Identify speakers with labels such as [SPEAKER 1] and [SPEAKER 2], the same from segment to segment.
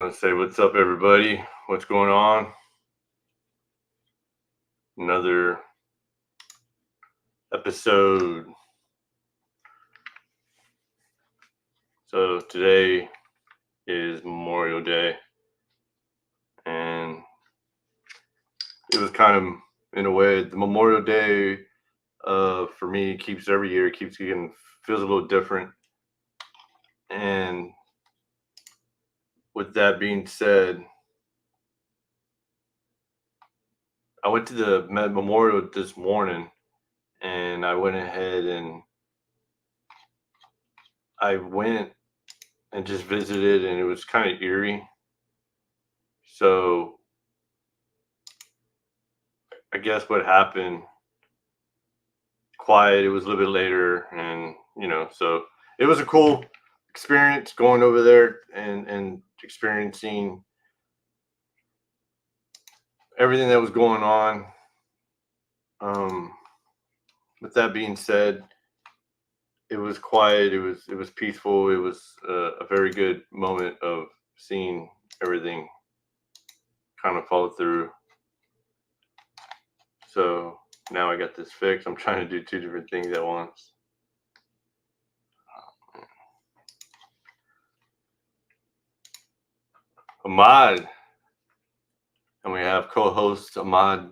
[SPEAKER 1] I say what's up, everybody. What's going on? Another episode. So today is Memorial Day, and it was kind of, in a way, the Memorial Day. For me, keeps every year keeps getting feels a little different. And with that being said, I went to the memorial this morning, and I went ahead and I went and just visited, and it was kind of eerie. So I guess what happened, quiet. It was a little bit later, and so it was a cool experience going over there and experiencing everything that was going on. Um, with that being said, it was quiet. It was peaceful. It was a very good moment of seeing everything kind of follow through. So now I got this fixed. I'm trying to do two different things at once. Ahmad, and we have co-host Ahmad.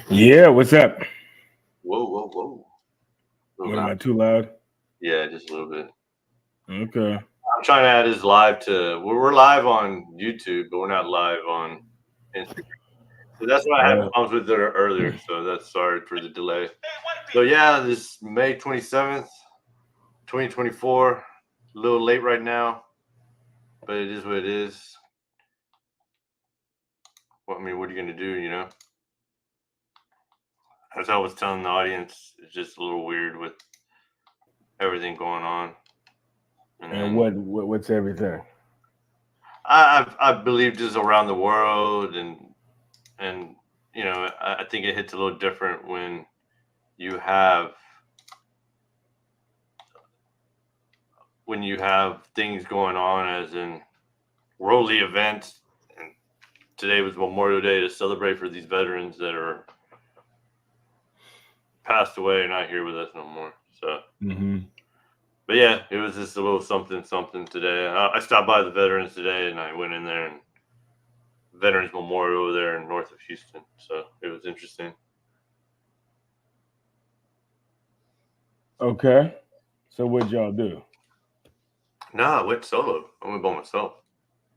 [SPEAKER 2] Yeah, what's up?
[SPEAKER 1] Whoa, whoa, whoa! A
[SPEAKER 2] What
[SPEAKER 1] little
[SPEAKER 2] am
[SPEAKER 1] loud.
[SPEAKER 2] I too loud?
[SPEAKER 1] Yeah, just a little bit.
[SPEAKER 2] Okay.
[SPEAKER 1] I'm trying to add his live to. We're live on YouTube, but we're not live on Instagram. So that's why I had
[SPEAKER 2] Uh,
[SPEAKER 1] problems with it earlier. So that's sorry for the delay. So yeah, this May 27th, 2024. A little late right now, but it is what it is. Well, I mean, what are you gonna do? As I was telling the audience, it's just a little weird with everything going on. And
[SPEAKER 2] and
[SPEAKER 1] then
[SPEAKER 2] what's everything?
[SPEAKER 1] I believe just around the world, and I think it hits a little different when you have things going on, as in worldly events. And today was Memorial Day, to celebrate for these veterans that are passed away and not here with us no more. So,
[SPEAKER 2] Hmm.
[SPEAKER 1] but yeah, it was just a little something something today. I stopped by the veterans today, and I went in there and Veterans Memorial over there in north of Houston. So it was interesting.
[SPEAKER 2] Okay. So what'd y'all do?
[SPEAKER 1] No, I went solo. I went by myself.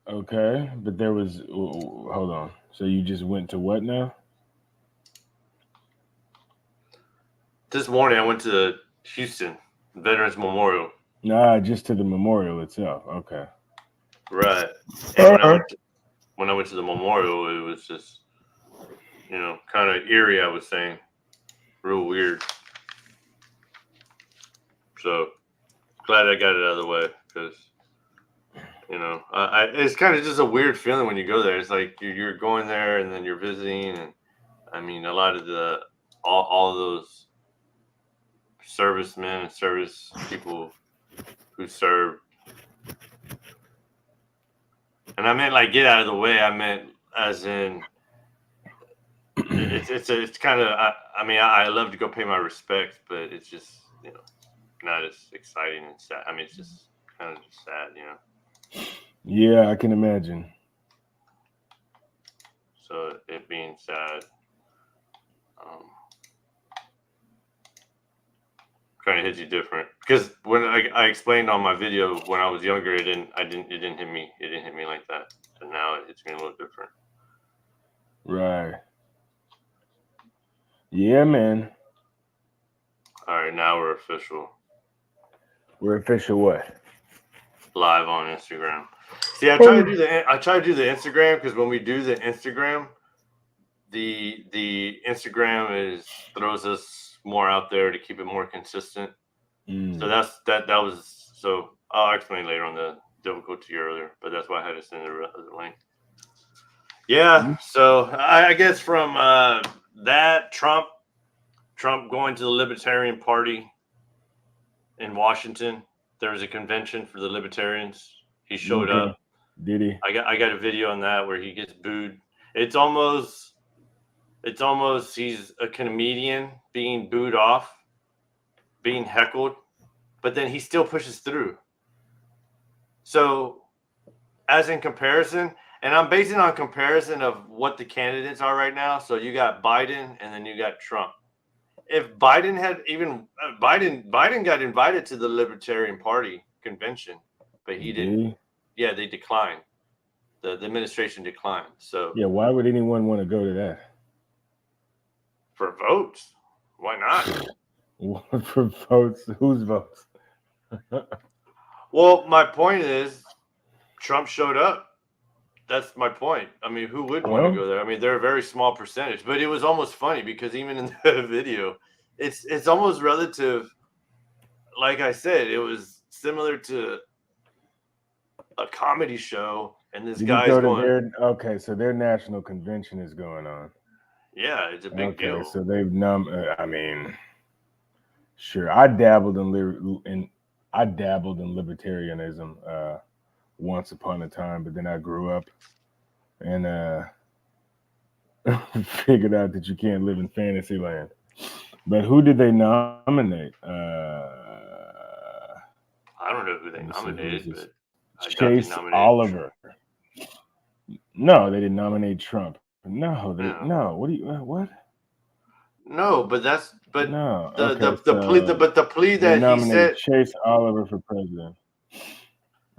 [SPEAKER 2] Okay, but there was. Hold on. So you just went to what now?
[SPEAKER 1] This morning I went to Houston Veterans Memorial.
[SPEAKER 2] Nah, just to the memorial itself. Okay.
[SPEAKER 1] Right. And
[SPEAKER 2] All right.
[SPEAKER 1] when I went to the memorial, it was just kind of eerie. I was saying, real weird. So glad I got it out of the way, because it's kind of just a weird feeling when you go there. It's like you're going there and then you're visiting, and I mean a lot of all of those servicemen and service people who serve. And I meant, like, get out of the way. I meant as in it's kind of, I love to go pay my respects, but it's just not as exciting and sad. I mean, it's just kind of just sad.
[SPEAKER 2] Yeah, I can imagine.
[SPEAKER 1] So it being sad, um, kind of hits you different, because when I explained on my video, when I was younger, it didn't hit me. It didn't hit me like that. So now it hits me a little different.
[SPEAKER 2] Right. Yeah, man.
[SPEAKER 1] All right, now we're official,
[SPEAKER 2] We're official what?
[SPEAKER 1] live on Instagram. See,
[SPEAKER 2] Oh.
[SPEAKER 1] I try to do the Instagram, because when we do the Instagram, the Instagram is throws us more out there to keep it more consistent. So
[SPEAKER 2] Mm.
[SPEAKER 1] that was, so I'll explain later on the difficulty earlier, but that's why I had to send the link. Yeah, so I guess from that Trump going to the Libertarian Party in Washington, there was a convention for the Libertarians. He showed
[SPEAKER 2] Okay.
[SPEAKER 1] up.
[SPEAKER 2] Did he?
[SPEAKER 1] I got a video on that where he gets booed. It's almost he's a comedian being booed off, being heckled, but then he still pushes through. So, as in comparison, and I'm basing on comparison of what the candidates are right now. So you got Biden and then you got Trump. If Biden had even Biden got invited to the Libertarian Party convention, but he didn't.
[SPEAKER 2] Did he?
[SPEAKER 1] Yeah, they declined. The administration declined. So
[SPEAKER 2] Yeah, why would anyone want to go to that?
[SPEAKER 1] for votes, why not?
[SPEAKER 2] What for votes? Whose votes?
[SPEAKER 1] Well, my point is, Trump showed up. That's my point. I mean, who wouldn't want to
[SPEAKER 2] Well,
[SPEAKER 1] go there? I mean, they're a very small percentage, but it was almost funny because even in the video, it's almost relative. Like I said, it was similar to a comedy show, and this
[SPEAKER 2] did he
[SPEAKER 1] guy's
[SPEAKER 2] go to
[SPEAKER 1] going,
[SPEAKER 2] their? Okay, so their national convention is going on.
[SPEAKER 1] "Yeah, it's a big
[SPEAKER 2] Okay,
[SPEAKER 1] deal."
[SPEAKER 2] so they've I mean, sure. I dabbled in libertarianism once upon a time, but then I grew up and figured out that you can't live in fantasy land. But who did they nominate?
[SPEAKER 1] I don't know who they
[SPEAKER 2] let me see, who is
[SPEAKER 1] nominated,
[SPEAKER 2] this?
[SPEAKER 1] but I doubt they
[SPEAKER 2] Chase
[SPEAKER 1] nominated
[SPEAKER 2] Oliver.
[SPEAKER 1] Trump.
[SPEAKER 2] No, they didn't nominate Trump. No,
[SPEAKER 1] No.
[SPEAKER 2] no. What do you what?
[SPEAKER 1] No, but that's
[SPEAKER 2] No.
[SPEAKER 1] the
[SPEAKER 2] Okay,
[SPEAKER 1] the plea
[SPEAKER 2] they
[SPEAKER 1] that he
[SPEAKER 2] nominated
[SPEAKER 1] said.
[SPEAKER 2] Chase Oliver for president.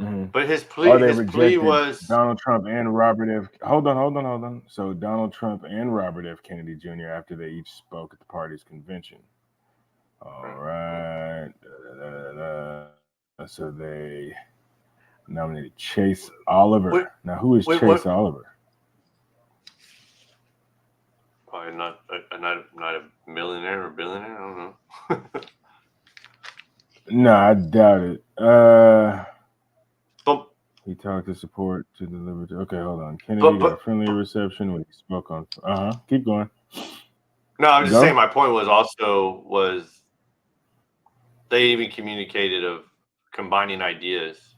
[SPEAKER 2] Mhm.
[SPEAKER 1] But his
[SPEAKER 2] Or
[SPEAKER 1] plea
[SPEAKER 2] they
[SPEAKER 1] his plea
[SPEAKER 2] rejected
[SPEAKER 1] was
[SPEAKER 2] Donald Trump and Robert F. Hold on. So Donald Trump and Robert F. Kennedy Jr. after they each spoke at the party's convention. All right. So they nominated Chase Oliver.
[SPEAKER 1] Wait,
[SPEAKER 2] Now, who is
[SPEAKER 1] wait,
[SPEAKER 2] Chase
[SPEAKER 1] what?
[SPEAKER 2] Oliver?
[SPEAKER 1] Probably not a millionaire or billionaire. I don't know.
[SPEAKER 2] No, I doubt it.
[SPEAKER 1] But
[SPEAKER 2] He talked to support to the liberty. Okay, hold on. Kennedy got a friendly reception when he spoke on. Keep going.
[SPEAKER 1] no, I'm just
[SPEAKER 2] Go.
[SPEAKER 1] saying. My point was they even communicated of combining ideas,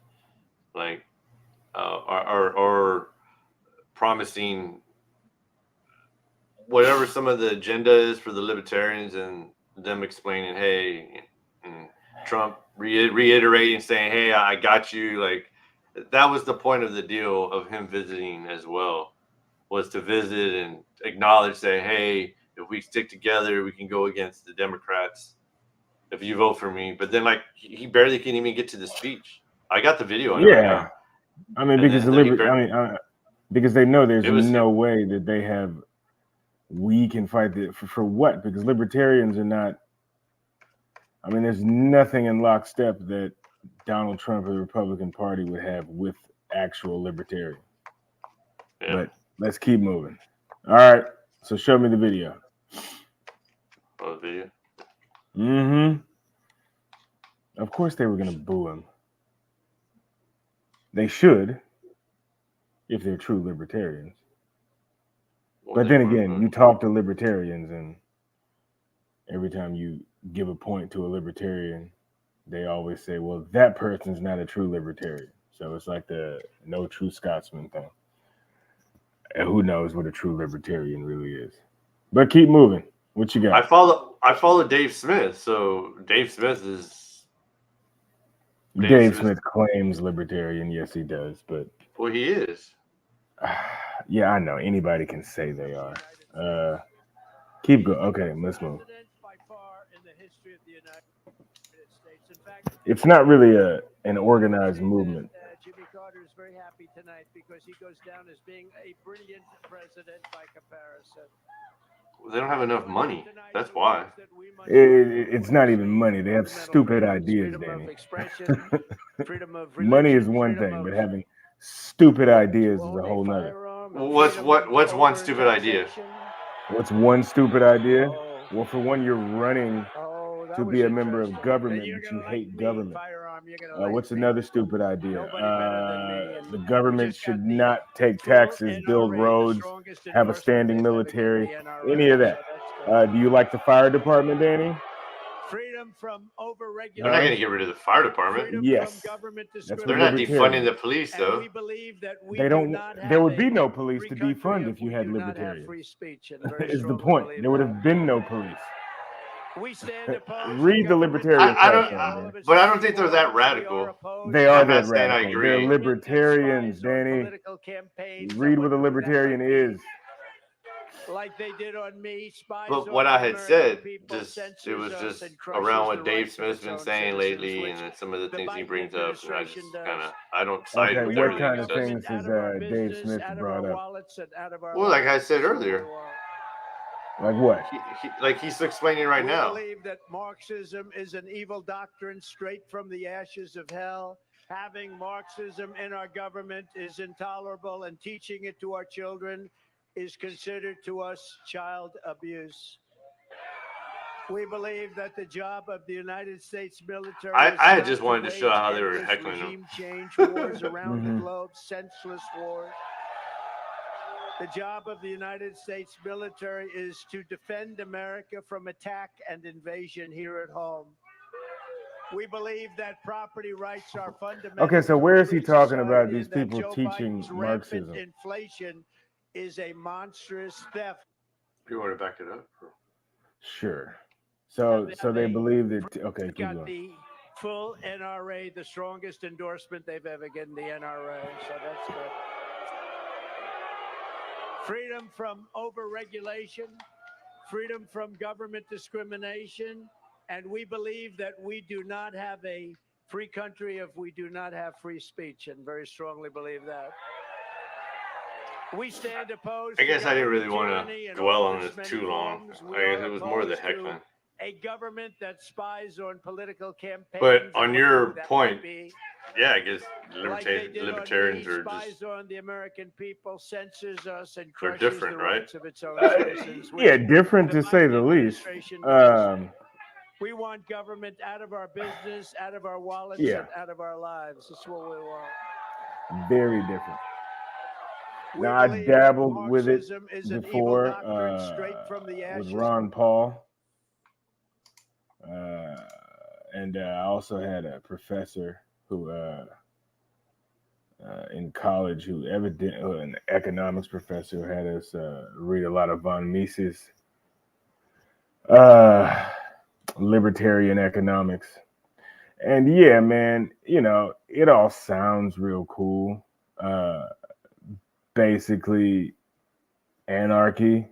[SPEAKER 1] like or promising whatever some of the agenda is for the libertarians, and them explaining, hey, and Trump reiterating, saying, hey, I got you. Like, that was the point of the deal of him visiting as well, was to visit and acknowledge, say, hey, if we stick together, we can go against the Democrats if you vote for me. But then, like, he barely can even get to the speech. I got the video on it right now.
[SPEAKER 2] I mean, because because they know there's no way that they have. We can fight for what? Because libertarians are not. I mean, there's nothing in lockstep that Donald Trump or the Republican Party would have with actual libertarians. Yeah. But let's keep moving. All right. So show me the video.
[SPEAKER 1] Oh, the video?
[SPEAKER 2] Mm-hmm. Of course they were going to boo him. They should, if they're true libertarians. Well, but then again, you talk to libertarians, and every time you give a point to a libertarian, they always say, well, that person's not a true libertarian. So it's like the no true Scotsman thing. And who knows what a true libertarian really is. But keep moving. What you got?
[SPEAKER 1] I follow Dave Smith. So Dave Smith is...
[SPEAKER 2] Dave Smith claims libertarian. Yes, he does. But
[SPEAKER 1] well, he is.
[SPEAKER 2] Yeah, I know. Anybody can say they are. Keep going. Okay, let's move. It's not really an organized movement.
[SPEAKER 3] Jimmy Carter is very happy tonight because he goes down as being a brilliant president by comparison.
[SPEAKER 1] Well, they don't have enough money. That's why.
[SPEAKER 2] It's not even money. They have stupid ideas, Danny. Money is one thing, but having stupid ideas is a whole nother.
[SPEAKER 1] What's one stupid idea?
[SPEAKER 2] What's one stupid idea? Well, for one, you're running to be a member of government, but you hate government. What's another stupid idea? The government should not take taxes, build roads, have a standing military, any of that. Do you like the fire department, Danny?
[SPEAKER 3] Freedom from
[SPEAKER 1] They're not
[SPEAKER 3] overregulation.
[SPEAKER 1] going to get rid of the fire department.
[SPEAKER 3] Freedom
[SPEAKER 2] Yes.
[SPEAKER 3] from government
[SPEAKER 2] That's what
[SPEAKER 1] They're not
[SPEAKER 3] discrimination.
[SPEAKER 1] defunding the police,
[SPEAKER 3] And
[SPEAKER 1] though.
[SPEAKER 3] we believe that we
[SPEAKER 2] They
[SPEAKER 3] do
[SPEAKER 2] don't.
[SPEAKER 3] not have
[SPEAKER 2] There would
[SPEAKER 3] a
[SPEAKER 2] be no police
[SPEAKER 3] free
[SPEAKER 2] to
[SPEAKER 3] country
[SPEAKER 2] defund if you
[SPEAKER 3] we
[SPEAKER 2] had
[SPEAKER 3] do not have
[SPEAKER 2] libertarians.
[SPEAKER 3] free speech. And very
[SPEAKER 2] Is the
[SPEAKER 3] strongly
[SPEAKER 2] point?
[SPEAKER 3] believe
[SPEAKER 2] There would
[SPEAKER 3] that.
[SPEAKER 2] have been no police.
[SPEAKER 3] We stand opposed.
[SPEAKER 2] Read
[SPEAKER 3] to
[SPEAKER 2] the
[SPEAKER 3] government
[SPEAKER 2] libertarian
[SPEAKER 1] I don't-
[SPEAKER 3] tyranny in all
[SPEAKER 2] platform,
[SPEAKER 3] of its
[SPEAKER 1] but I don't
[SPEAKER 3] many
[SPEAKER 1] think they're that
[SPEAKER 3] forms. We are
[SPEAKER 1] radical.
[SPEAKER 3] opposed
[SPEAKER 2] They
[SPEAKER 3] to
[SPEAKER 2] are
[SPEAKER 1] I'm
[SPEAKER 2] that
[SPEAKER 1] not saying I
[SPEAKER 2] radical.
[SPEAKER 1] agree.
[SPEAKER 2] They're
[SPEAKER 3] government that
[SPEAKER 2] libertarians,
[SPEAKER 3] spies on
[SPEAKER 2] Danny.
[SPEAKER 3] political campaigns that
[SPEAKER 2] Read what a
[SPEAKER 3] would do that
[SPEAKER 2] libertarian
[SPEAKER 3] like me,
[SPEAKER 2] is.
[SPEAKER 3] like they did on me. Spies
[SPEAKER 1] But
[SPEAKER 3] on
[SPEAKER 1] what
[SPEAKER 3] the
[SPEAKER 1] I had
[SPEAKER 3] American
[SPEAKER 1] said,
[SPEAKER 3] people,
[SPEAKER 1] it
[SPEAKER 3] censors
[SPEAKER 1] was
[SPEAKER 3] us,
[SPEAKER 1] just
[SPEAKER 3] and crushes
[SPEAKER 1] around
[SPEAKER 3] the
[SPEAKER 1] what Dave
[SPEAKER 3] rights of
[SPEAKER 1] Smith's
[SPEAKER 3] its
[SPEAKER 1] been
[SPEAKER 3] own
[SPEAKER 1] saying
[SPEAKER 3] citizens,
[SPEAKER 1] lately,
[SPEAKER 3] which
[SPEAKER 1] and then some of the
[SPEAKER 3] the
[SPEAKER 1] things he
[SPEAKER 3] Biden
[SPEAKER 1] brings up. And I just
[SPEAKER 3] administration
[SPEAKER 1] kind
[SPEAKER 3] does.
[SPEAKER 1] of, I don't side
[SPEAKER 2] Okay,
[SPEAKER 1] with
[SPEAKER 3] We
[SPEAKER 2] what
[SPEAKER 3] want
[SPEAKER 1] everything
[SPEAKER 2] kind
[SPEAKER 1] he
[SPEAKER 2] of
[SPEAKER 1] says.
[SPEAKER 3] government
[SPEAKER 2] things
[SPEAKER 3] out
[SPEAKER 2] has
[SPEAKER 3] of our
[SPEAKER 2] Dave
[SPEAKER 3] business,
[SPEAKER 2] Smith
[SPEAKER 3] out of
[SPEAKER 2] brought
[SPEAKER 3] our
[SPEAKER 2] up?
[SPEAKER 3] wallets, and out of our
[SPEAKER 1] Well, like I
[SPEAKER 3] lives.
[SPEAKER 1] said
[SPEAKER 3] That's what we
[SPEAKER 1] earlier,
[SPEAKER 3] want.
[SPEAKER 2] Like what?
[SPEAKER 1] like he's explaining right
[SPEAKER 3] We
[SPEAKER 1] now.
[SPEAKER 3] believe that Marxism is an evil doctrine straight from the ashes of hell. Having Marxism in our government is intolerable, and teaching it to our children is considered to us child abuse. We believe that the job of the United States military is
[SPEAKER 1] I
[SPEAKER 3] not
[SPEAKER 1] just
[SPEAKER 3] to
[SPEAKER 1] wanted to show
[SPEAKER 3] wage
[SPEAKER 1] how they were
[SPEAKER 3] endless
[SPEAKER 1] heckling him.
[SPEAKER 3] regime change wars around the
[SPEAKER 2] Mhm.
[SPEAKER 3] globe, senseless wars. The job of the United States military is to defend America from attack and invasion here at home. We believe that property rights are fundamental.
[SPEAKER 2] Okay, so
[SPEAKER 3] to
[SPEAKER 2] where
[SPEAKER 3] a
[SPEAKER 2] is he
[SPEAKER 3] free
[SPEAKER 2] talking about
[SPEAKER 3] society,
[SPEAKER 2] these
[SPEAKER 3] and that
[SPEAKER 2] people
[SPEAKER 3] Joe
[SPEAKER 2] teaching
[SPEAKER 3] Biden's rampant
[SPEAKER 2] Marxism?
[SPEAKER 3] inflation is a monstrous theft.
[SPEAKER 1] You want to back it up?
[SPEAKER 2] Sure. So they believe that. Okay, keep
[SPEAKER 3] Got
[SPEAKER 2] going.
[SPEAKER 3] the full NRA, the strongest endorsement they've ever given the NRA, so that's good. Freedom from overregulation, freedom from government discrimination, and we believe that we do not have a free country if we do not have free speech, and very strongly believe that. We stand opposed.
[SPEAKER 1] I guess
[SPEAKER 3] to
[SPEAKER 1] I didn't really
[SPEAKER 3] government
[SPEAKER 1] want
[SPEAKER 3] tyranny
[SPEAKER 1] to
[SPEAKER 3] in
[SPEAKER 1] dwell
[SPEAKER 3] all
[SPEAKER 1] on
[SPEAKER 3] its
[SPEAKER 1] this
[SPEAKER 3] many
[SPEAKER 1] too long.
[SPEAKER 3] forms.
[SPEAKER 1] I
[SPEAKER 3] We
[SPEAKER 1] guess
[SPEAKER 3] are
[SPEAKER 1] it was more the
[SPEAKER 3] opposed to
[SPEAKER 1] heckling.
[SPEAKER 3] a government that spies on political campaigns.
[SPEAKER 1] But
[SPEAKER 3] and
[SPEAKER 1] on
[SPEAKER 3] what
[SPEAKER 1] your
[SPEAKER 3] that
[SPEAKER 1] point,
[SPEAKER 3] might be.
[SPEAKER 1] Yeah, I guess
[SPEAKER 3] Like they did
[SPEAKER 1] libertarians
[SPEAKER 3] on me,
[SPEAKER 1] are
[SPEAKER 3] spies
[SPEAKER 1] just
[SPEAKER 3] on the American people, censors us, and
[SPEAKER 1] they're
[SPEAKER 3] crushes
[SPEAKER 1] different,
[SPEAKER 3] the
[SPEAKER 1] right?
[SPEAKER 3] rights of its own citizens.
[SPEAKER 2] Yeah,
[SPEAKER 3] which
[SPEAKER 2] different
[SPEAKER 3] the
[SPEAKER 2] to say
[SPEAKER 3] Biden
[SPEAKER 2] the least.
[SPEAKER 3] administration does. We want government out of our business, out of our wallets,
[SPEAKER 2] Yeah.
[SPEAKER 3] and out of our lives. That's what we want.
[SPEAKER 2] Very different.
[SPEAKER 3] We
[SPEAKER 2] Now, I
[SPEAKER 3] believe that
[SPEAKER 2] dabbled with it
[SPEAKER 3] Marxism is an evil
[SPEAKER 2] before
[SPEAKER 3] doctrine straight from the
[SPEAKER 2] with
[SPEAKER 3] ashes.
[SPEAKER 2] Ron Paul, and I also had a professor who in college who evidently an economics professor who had us read a lot of von Mises libertarian economics. And yeah, man, you know, it all sounds real cool. Basically anarchy,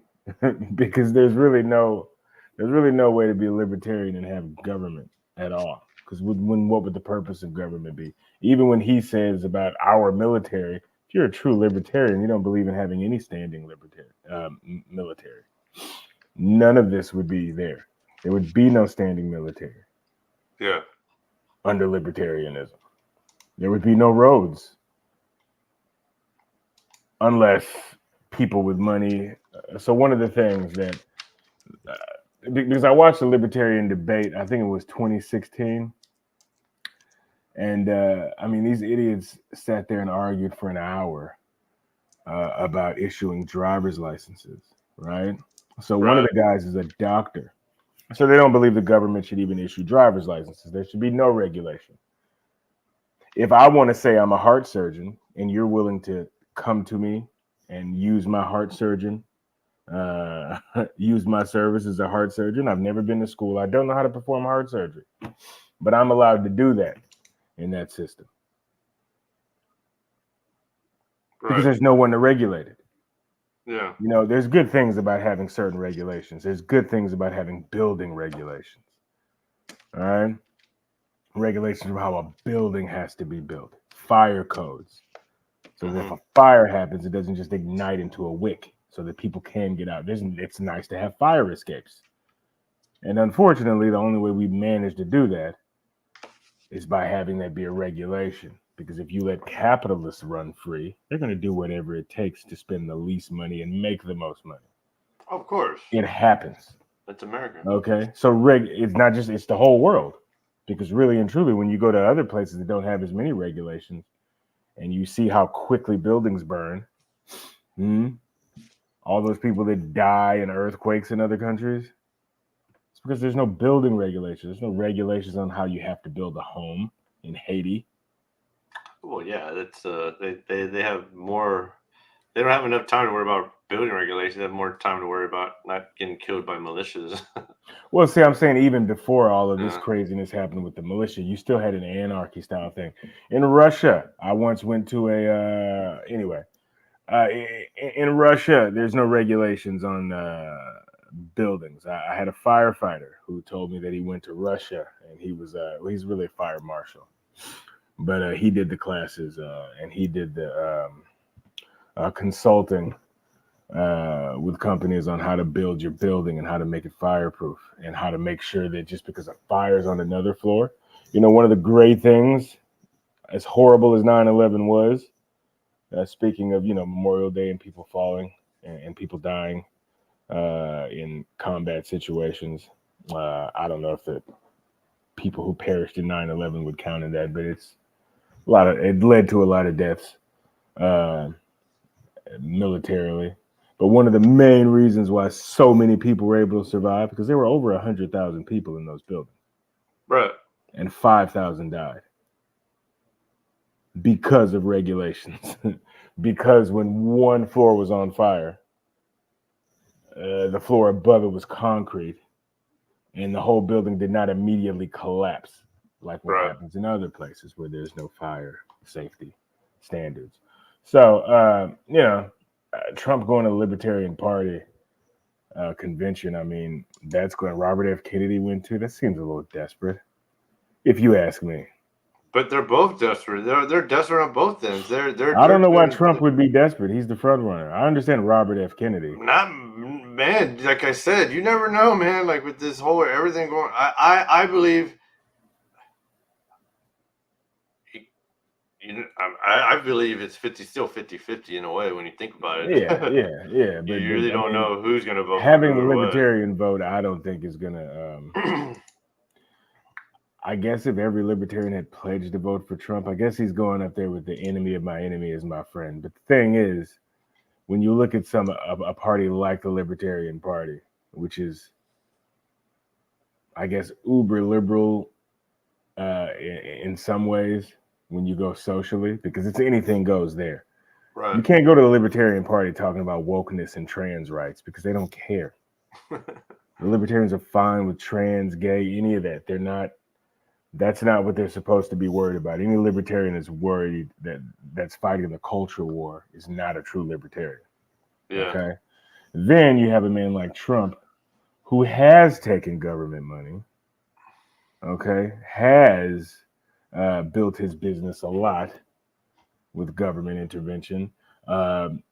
[SPEAKER 2] because there's really no way to be a libertarian and have government at all. Because when what would the purpose of government be? Even when he says about our military, if you're a true libertarian, you don't believe in having any standing military. None of this would be there. There would be no standing military.
[SPEAKER 1] Yeah.
[SPEAKER 2] Under libertarianism. There would be no roads. Unless people with money. So one of the things that, because I watched the libertarian debate, I think it was 2016. And I mean, these idiots sat there and argued for an hour about issuing driver's licenses, right? So one of the guys is a doctor. So they don't believe the government should even issue driver's licenses. There should be no regulation. If I want to say I'm a heart surgeon and you're willing to come to me and use my heart surgeon, use my service as a heart surgeon, I've never been to school. I don't know how to perform heart surgery, but I'm allowed to do that in that system. Because there's no one to regulate it.
[SPEAKER 1] Yeah.
[SPEAKER 2] You know, there's good things about having certain regulations. There's good things about having building regulations. All right? Regulations of how a building has to be built. Fire codes. So that if a fire happens, it doesn't just ignite into a wick so that people can get out. It's nice to have fire escapes. And unfortunately, the only way we manage to do that is by having that be a regulation. Because if you let capitalists run free, they're going to do whatever it takes to spend the least money and make the most money.
[SPEAKER 1] Of course.
[SPEAKER 2] It happens.
[SPEAKER 1] That's America.
[SPEAKER 2] Okay. So it's not just, it's the whole world. Because really and truly, when you go to other places that don't have as many regulations and you see how quickly buildings burn, all those people that die in earthquakes in other countries, it's because there's no building regulations. There's no regulations on how you have to build a home in Haiti.
[SPEAKER 1] Well, yeah, that's they have more. They don't have enough time to worry about building regulations. They have more time to worry about not getting killed by militias.
[SPEAKER 2] Well, see, I'm saying even before all of this craziness happened with the militia, you still had an anarchy style thing. In Russia, I once went to in Russia, there's no regulations on buildings. I had a firefighter who told me that he went to Russia and he's really a fire marshal, but he did the classes and he did the consulting with companies on how to build your building and how to make it fireproof and how to make sure that just because a fire's on another floor, one of the great things, as horrible as 9/11 was, speaking of, Memorial Day and people falling and people dying in combat situations, I don't know if the people who perished in 9/11 would count in that, but it led to a lot of deaths militarily. But one of the main reasons why so many people were able to survive, because there were over 100,000 people in those buildings.
[SPEAKER 1] Right.
[SPEAKER 2] And 5,000 died because of regulations. Because when one floor was on fire, the floor above it was concrete, and the whole building did not immediately collapse like what happens in other places where there's no fire safety standards. So, Trump going to the Libertarian Party convention, I mean, that's going. Robert F. Kennedy went to. That seems a little desperate, if you ask me.
[SPEAKER 1] But they're both desperate. They're desperate on both ends.
[SPEAKER 2] I don't know why Trump would be desperate. He's the front runner. I understand Robert F. Kennedy.
[SPEAKER 1] Man, like I said, you never know, man. Like with this whole everything going, I believe. I believe it's still 50-50 in a way when you think about it.
[SPEAKER 2] Yeah.
[SPEAKER 1] But you really don't know who's going to vote.
[SPEAKER 2] Having the Libertarian vote, I don't think is going to. I guess if every Libertarian had pledged to vote for Trump, I guess he's going up there with the enemy of my enemy is my friend. But the thing is, when you look at a party like the Libertarian Party, which is, I guess, uber liberal in some ways, when you go socially, because it's anything goes there.
[SPEAKER 1] Right.
[SPEAKER 2] You can't go to the Libertarian Party talking about wokeness and trans rights because they don't care. The Libertarians are fine with trans, gay, any of that. They're not. That's not what they're supposed to be worried about. Any libertarian is worried that's fighting the culture war is not a true libertarian.
[SPEAKER 1] Yeah.
[SPEAKER 2] Okay. Then you have a man like Trump who has taken government money. Okay. Has built his business a lot with government intervention.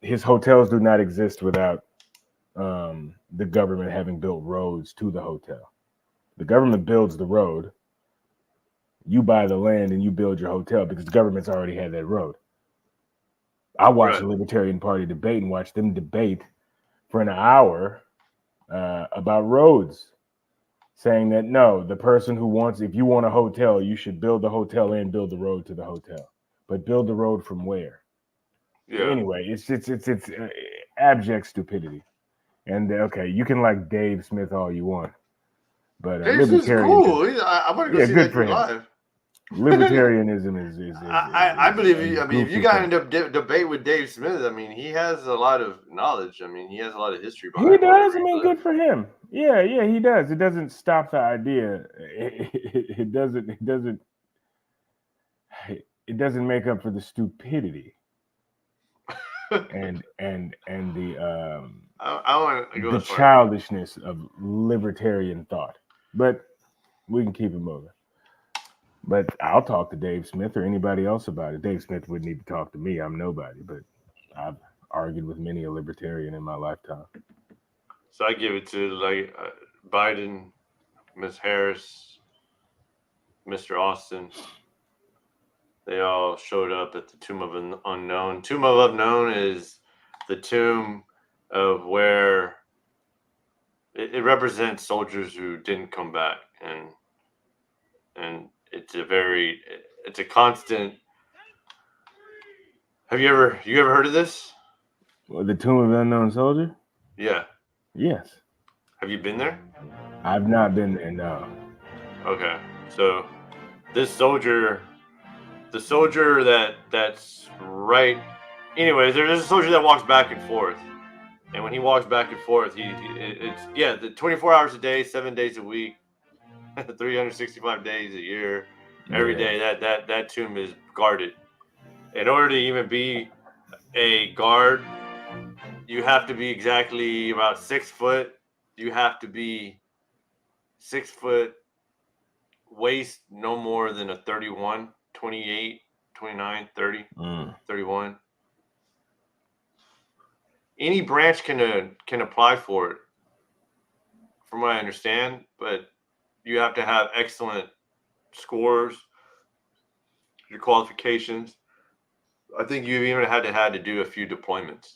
[SPEAKER 2] His hotels do not exist without the government having built roads to the hotel. The government builds the road. You buy the land and you build your hotel because the government's already had that road. I watched the Libertarian Party debate and watched them debate for an hour about roads, saying that no, the person who wants, if you want a hotel, you should build the hotel and build the road to the hotel. But build the road from where? Yeah. Anyway, it's abject stupidity. And okay, you can like Dave Smith all you want, but
[SPEAKER 1] Dave Smith's cool. I want to go see that dude live.
[SPEAKER 2] Libertarianism is
[SPEAKER 1] I believe. If you got into debate with Dave Smith, I mean, he has a lot of knowledge. I mean, he has a lot of history.
[SPEAKER 2] He does. I mean, good for him. Yeah, he does. It doesn't stop the idea. It doesn't make up for the stupidity and the the childishness of libertarian thought. But we can keep it moving. But I'll talk to Dave Smith or anybody else about it. Dave Smith wouldn't need to talk to me. I'm nobody, but I've argued with many a libertarian in my lifetime.
[SPEAKER 1] So I give it to Biden, Ms. Harris, Mr. Austin. They all showed up at the Tomb of Unknown. Tomb of Unknown is the tomb of where it represents soldiers who didn't come back, and it's a constant. Have you ever heard of this?
[SPEAKER 2] Well, the Tomb of Unknown Soldier?
[SPEAKER 1] Yeah.
[SPEAKER 2] Yes.
[SPEAKER 1] Have you been there?
[SPEAKER 2] I've not been there. No.
[SPEAKER 1] Okay, so this soldier, the soldier that's right. Anyways, there's a soldier that walks back and forth, and when he walks back and forth, it's the 24 hours a day, 7 days a week, 365 days a year, every day. That tomb is guarded. In order to even be a guard, you have to be exactly about 6 foot. You have to be 6 foot, waist no more than a 31, 28, 29, 30, 31. Any branch can apply for it, from what I understand, but you have to have excellent scores, your qualifications. I think you even had to do a few deployments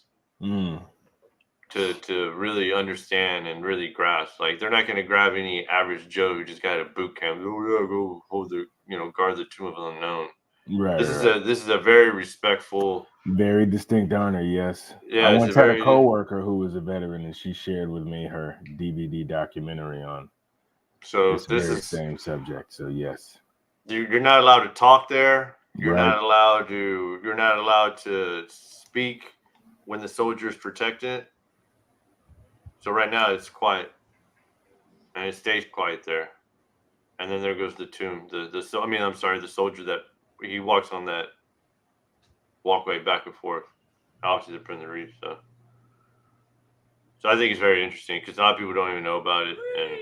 [SPEAKER 1] to really understand and really grasp. Like, they're not going to grab any average Joe who just got a boot camp. Oh yeah, go hold the guard the tomb of the unknown.
[SPEAKER 2] Right.
[SPEAKER 1] This is a very respectful,
[SPEAKER 2] very distinct honor. Yes.
[SPEAKER 1] Yeah,
[SPEAKER 2] I once had a coworker who was a veteran, and she shared with me her DVD documentary on this very same subject. So yes,
[SPEAKER 1] you're not allowed to talk there. You're
[SPEAKER 2] Right.
[SPEAKER 1] not allowed to. You're not allowed to speak when the soldiers protect it. So right now it's quiet, and it stays quiet there. And then there goes the tomb. The soldier that he walks on that walkway back and forth. Obviously, they're putting the reef. So I think it's very interesting because a lot of people don't even know about it. And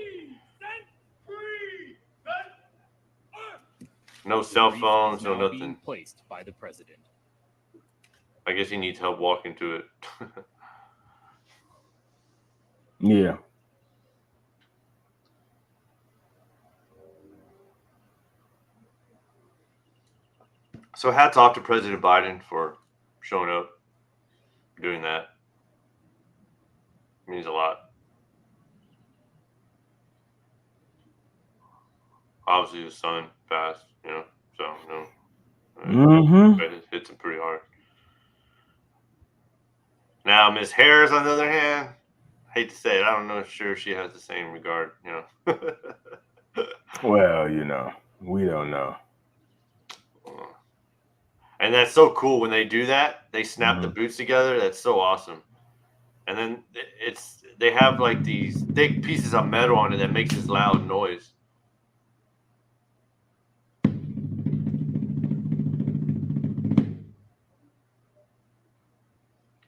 [SPEAKER 1] no cell phones, no nothing.
[SPEAKER 4] Being placed by the president.
[SPEAKER 1] I guess he needs help walking to it.
[SPEAKER 2] Yeah.
[SPEAKER 1] So hats off to President Biden for showing up, doing that. It means a lot. Obviously, his son passed, so it hits him pretty hard. Now, Miss Harris, on the other hand, I hate to say it, I don't know sure she has the same regard,
[SPEAKER 2] Well, we don't know.
[SPEAKER 1] And that's so cool when they do that. They snap the boots together. That's so awesome. And then they have like these thick pieces of metal on it that makes this loud noise.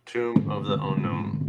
[SPEAKER 1] Tomb of the Unknown.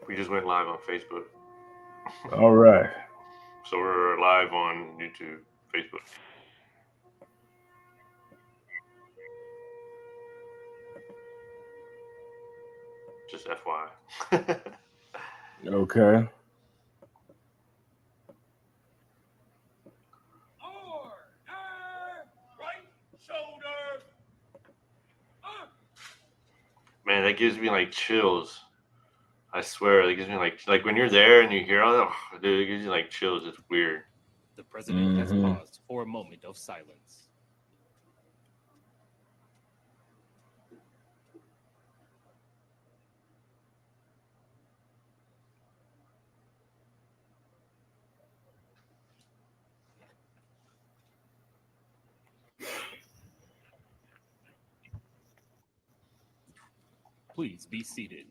[SPEAKER 1] We just went live on Facebook.
[SPEAKER 2] All right.
[SPEAKER 1] So we're live on YouTube, Facebook. Just FYI.
[SPEAKER 2] Okay. Man, that gives me like chills. I swear, it gives me like when you're there and you hear all that, dude, it gives you like chills. It's weird.
[SPEAKER 4] The president has paused for a moment of silence. Please be seated.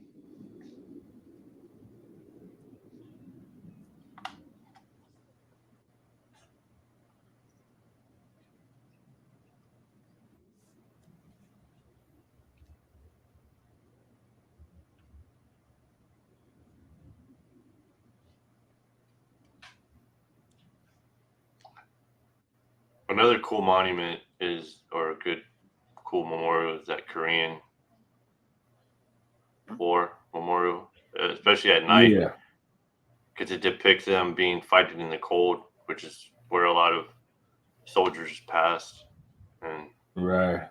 [SPEAKER 1] another cool monument is, or a good cool memorial, is that Korean War memorial, especially at night,
[SPEAKER 2] Yeah.
[SPEAKER 1] because it depicts them fighting in the cold, which is where a lot of soldiers passed, and
[SPEAKER 2] Right.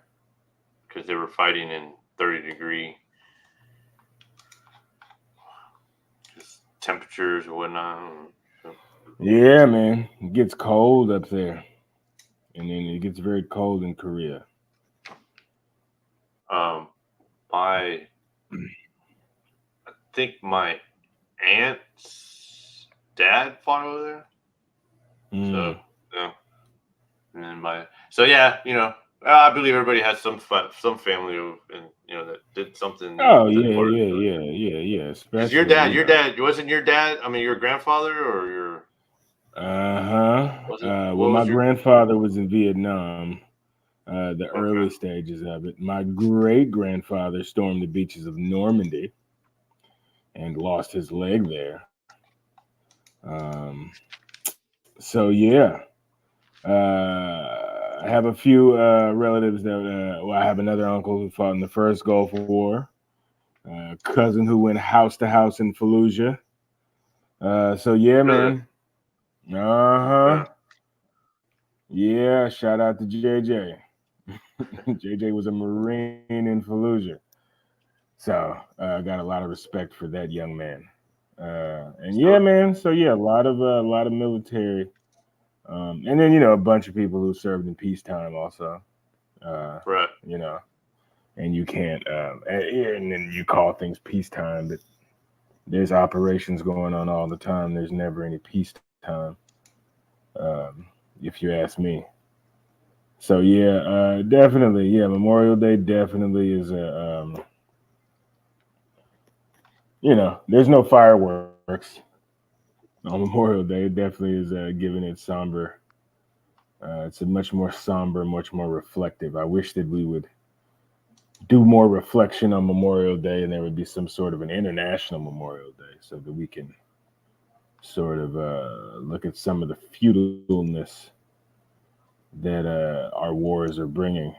[SPEAKER 1] because they were fighting in 30-degree just temperatures or whatnot.
[SPEAKER 2] Yeah, man. It gets cold up there. And then it gets very cold in Korea.
[SPEAKER 1] I think my aunt's dad fought over there. So yeah, and then I believe everybody has some family that did something.
[SPEAKER 2] Oh yeah.
[SPEAKER 1] Because
[SPEAKER 2] Especially
[SPEAKER 1] your dad wasn't your dad. I mean, your grandfather or your.
[SPEAKER 2] Well, my grandfather was in Vietnam. The early stages of it. My great grandfather stormed the beaches of Normandy and lost his leg there. So yeah, I have a few relatives that. I have another uncle who fought in the first Gulf War. Cousin who went house to house in Fallujah. So yeah, man. Yeah, shout out to JJ. JJ was a Marine in Fallujah. So I got a lot of respect for that young man. And yeah, man. So yeah, a lot of military. And then a bunch of people who served in peacetime also.
[SPEAKER 1] Right.
[SPEAKER 2] And you can't and then you call things peacetime, but there's operations going on all the time. There's never any peacetime. If you ask me. So yeah, definitely, yeah. Memorial Day definitely is a, there's no fireworks on Memorial Day. It definitely is giving it somber. It's a much more somber, much more reflective. I wish that we would do more reflection on Memorial Day, and there would be some sort of an international Memorial Day, so that we can sort of look at some of the futileness that our wars are bringing.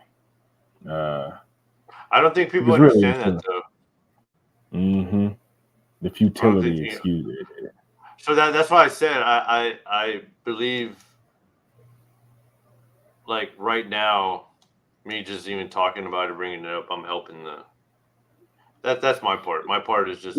[SPEAKER 1] I don't think people understand that though.
[SPEAKER 2] Mm-hmm. The futility, excuse me.
[SPEAKER 1] So that's why I said I believe, like right now, me just even talking about it, bringing it up, I'm helping that's my part. My part is just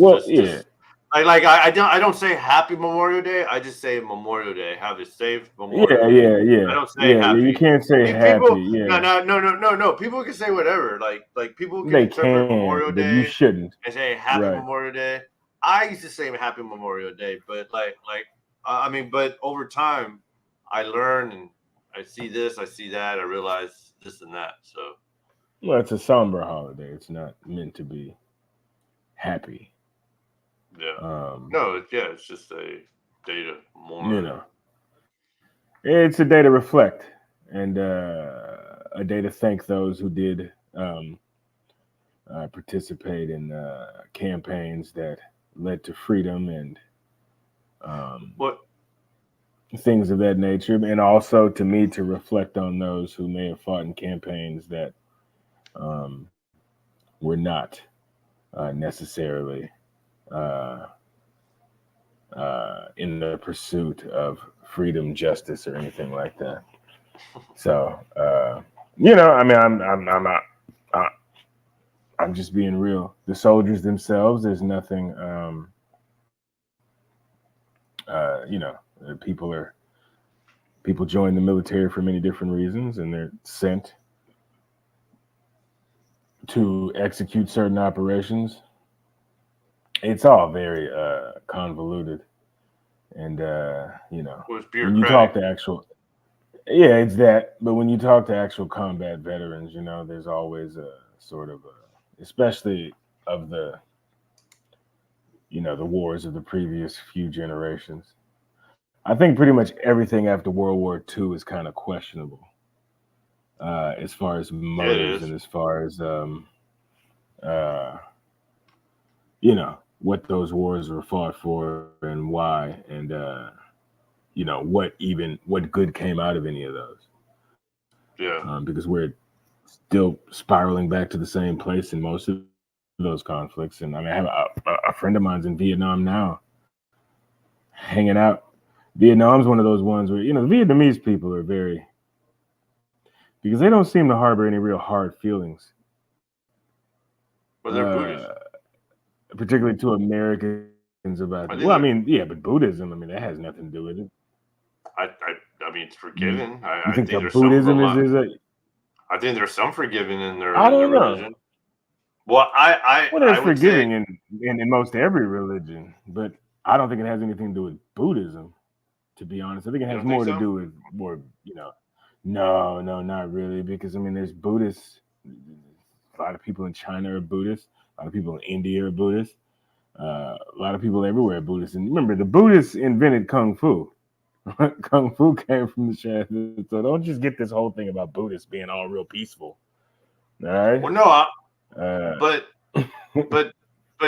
[SPEAKER 1] I don't say Happy Memorial Day. I just say Memorial Day. Have a safe Memorial Day.
[SPEAKER 2] Yeah.
[SPEAKER 1] I don't say happy.
[SPEAKER 2] You can't say happy. Yeah.
[SPEAKER 1] No. People can say whatever. Like people can interpret Memorial Day.
[SPEAKER 2] You shouldn't.
[SPEAKER 1] And say Happy Memorial Day. I used to say Happy Memorial Day, but but over time, I learn and I see this, I see that, I realize this and that. So.
[SPEAKER 2] Well, it's a somber holiday. It's not meant to be happy.
[SPEAKER 1] Yeah. It's just a day to mourn.
[SPEAKER 2] It's a day to reflect and a day to thank those who did participate in campaigns that led to freedom and things of that nature, and also to me to reflect on those who may have fought in campaigns that were not necessarily in the pursuit of freedom, justice, or anything like that. So, I'm just being real. The soldiers themselves, there's nothing, people join the military for many different reasons, and they're sent to execute certain operations. It's all very convoluted, and when you talk to it's that. But when you talk to actual combat veterans, there's always a sort of, especially of the wars of the previous few generations. I think pretty much everything after World War II is kind of questionable, as far as motives and as far as what those wars were fought for and why, and what good came out of any of those.
[SPEAKER 1] Yeah.
[SPEAKER 2] because we're still spiraling back to the same place in most of those conflicts. And I mean, I have a friend of mine's in Vietnam now, hanging out. Vietnam's one of those ones where, the Vietnamese people are very, because they don't seem to harbor any real hard feelings.
[SPEAKER 1] But they're Buddhist.
[SPEAKER 2] Particularly to Americans about it.
[SPEAKER 1] think
[SPEAKER 2] Well, I
[SPEAKER 1] they're-
[SPEAKER 2] mean, yeah, but Buddhism, I mean, that has nothing to do with it.
[SPEAKER 1] I mean, it's forgiven. I
[SPEAKER 2] You think
[SPEAKER 1] think
[SPEAKER 2] that
[SPEAKER 1] there's
[SPEAKER 2] Buddhism
[SPEAKER 1] some
[SPEAKER 2] is a?
[SPEAKER 1] I think there's some forgiving in their,
[SPEAKER 2] I don't know.
[SPEAKER 1] religion. Well,
[SPEAKER 2] Well, there's
[SPEAKER 1] I would
[SPEAKER 2] forgiving
[SPEAKER 1] say,
[SPEAKER 2] in most every religion, but I don't think it has anything to do with Buddhism. To be honest, I think it
[SPEAKER 1] You
[SPEAKER 2] has
[SPEAKER 1] don't think
[SPEAKER 2] more to
[SPEAKER 1] so?
[SPEAKER 2] do with more, No, not really, because I mean, there's Buddhists. A lot of people in China are Buddhists. A lot of people in India are Buddhists. A lot of people everywhere are Buddhists. And remember, the Buddhists invented Kung Fu. Kung Fu came from the Chinese. So don't just get this whole thing about Buddhists being all real peaceful. All right.
[SPEAKER 1] well, no,
[SPEAKER 2] Uh,
[SPEAKER 1] but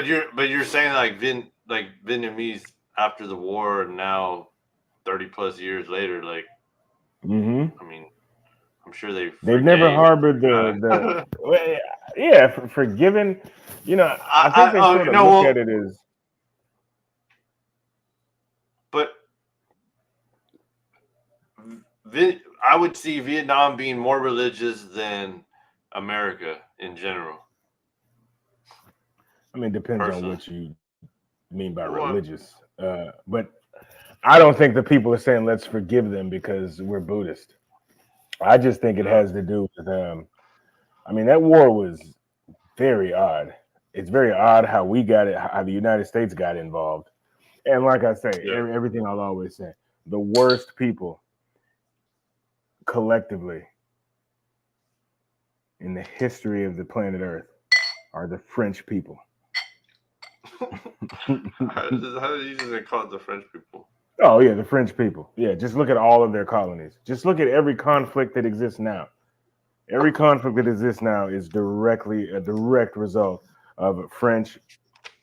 [SPEAKER 1] you're saying like Vietnamese after the war and now 30 plus years later, like,
[SPEAKER 2] mhm.
[SPEAKER 1] I mean, I'm sure they've
[SPEAKER 2] never
[SPEAKER 1] forgave.
[SPEAKER 2] harbored the well, yeah, forgiven. I think they sort of look at it as.
[SPEAKER 1] But I would see Vietnam being more religious than America in general.
[SPEAKER 2] I mean, it depends on
[SPEAKER 1] Personally.
[SPEAKER 2] what you mean by
[SPEAKER 1] Well,
[SPEAKER 2] religious. But I don't think the people are saying let's forgive them because we're Buddhist. I just think it has to do with I mean, that war was very odd. It's very odd how we got it, how the United States got involved. And like I say,
[SPEAKER 1] Yeah.
[SPEAKER 2] everything I'll always say, the worst people collectively in the history of the planet Earth are the French people.
[SPEAKER 1] how did you just call it the French people?
[SPEAKER 2] Oh, yeah, the French people. Yeah, just look at all of their colonies. Just look at every conflict that exists now. Every conflict that exists now is directly a direct result of French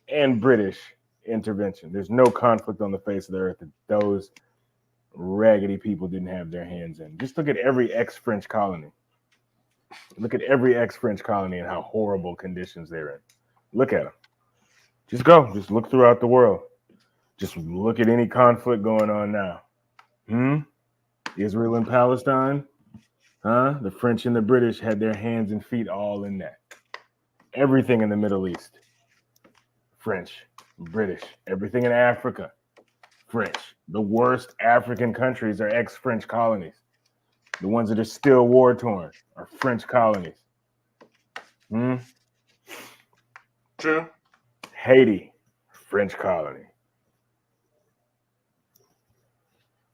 [SPEAKER 2] and British intervention. There's no conflict on the face of the earth that those raggedy people didn't have their hands in. Just look at every ex-French colony. Look at every ex-French colony and how horrible conditions they're in. Look at them. Just go. Just look throughout the world. Just look at any conflict going on now. Israel and Palestine? Huh? The French and the British had their hands and feet all in that. Everything in the Middle East. French, British. Everything in Africa. French. The worst African countries are ex-French colonies. The ones that are still war-torn are French colonies.
[SPEAKER 1] True.
[SPEAKER 2] Haiti, French colony.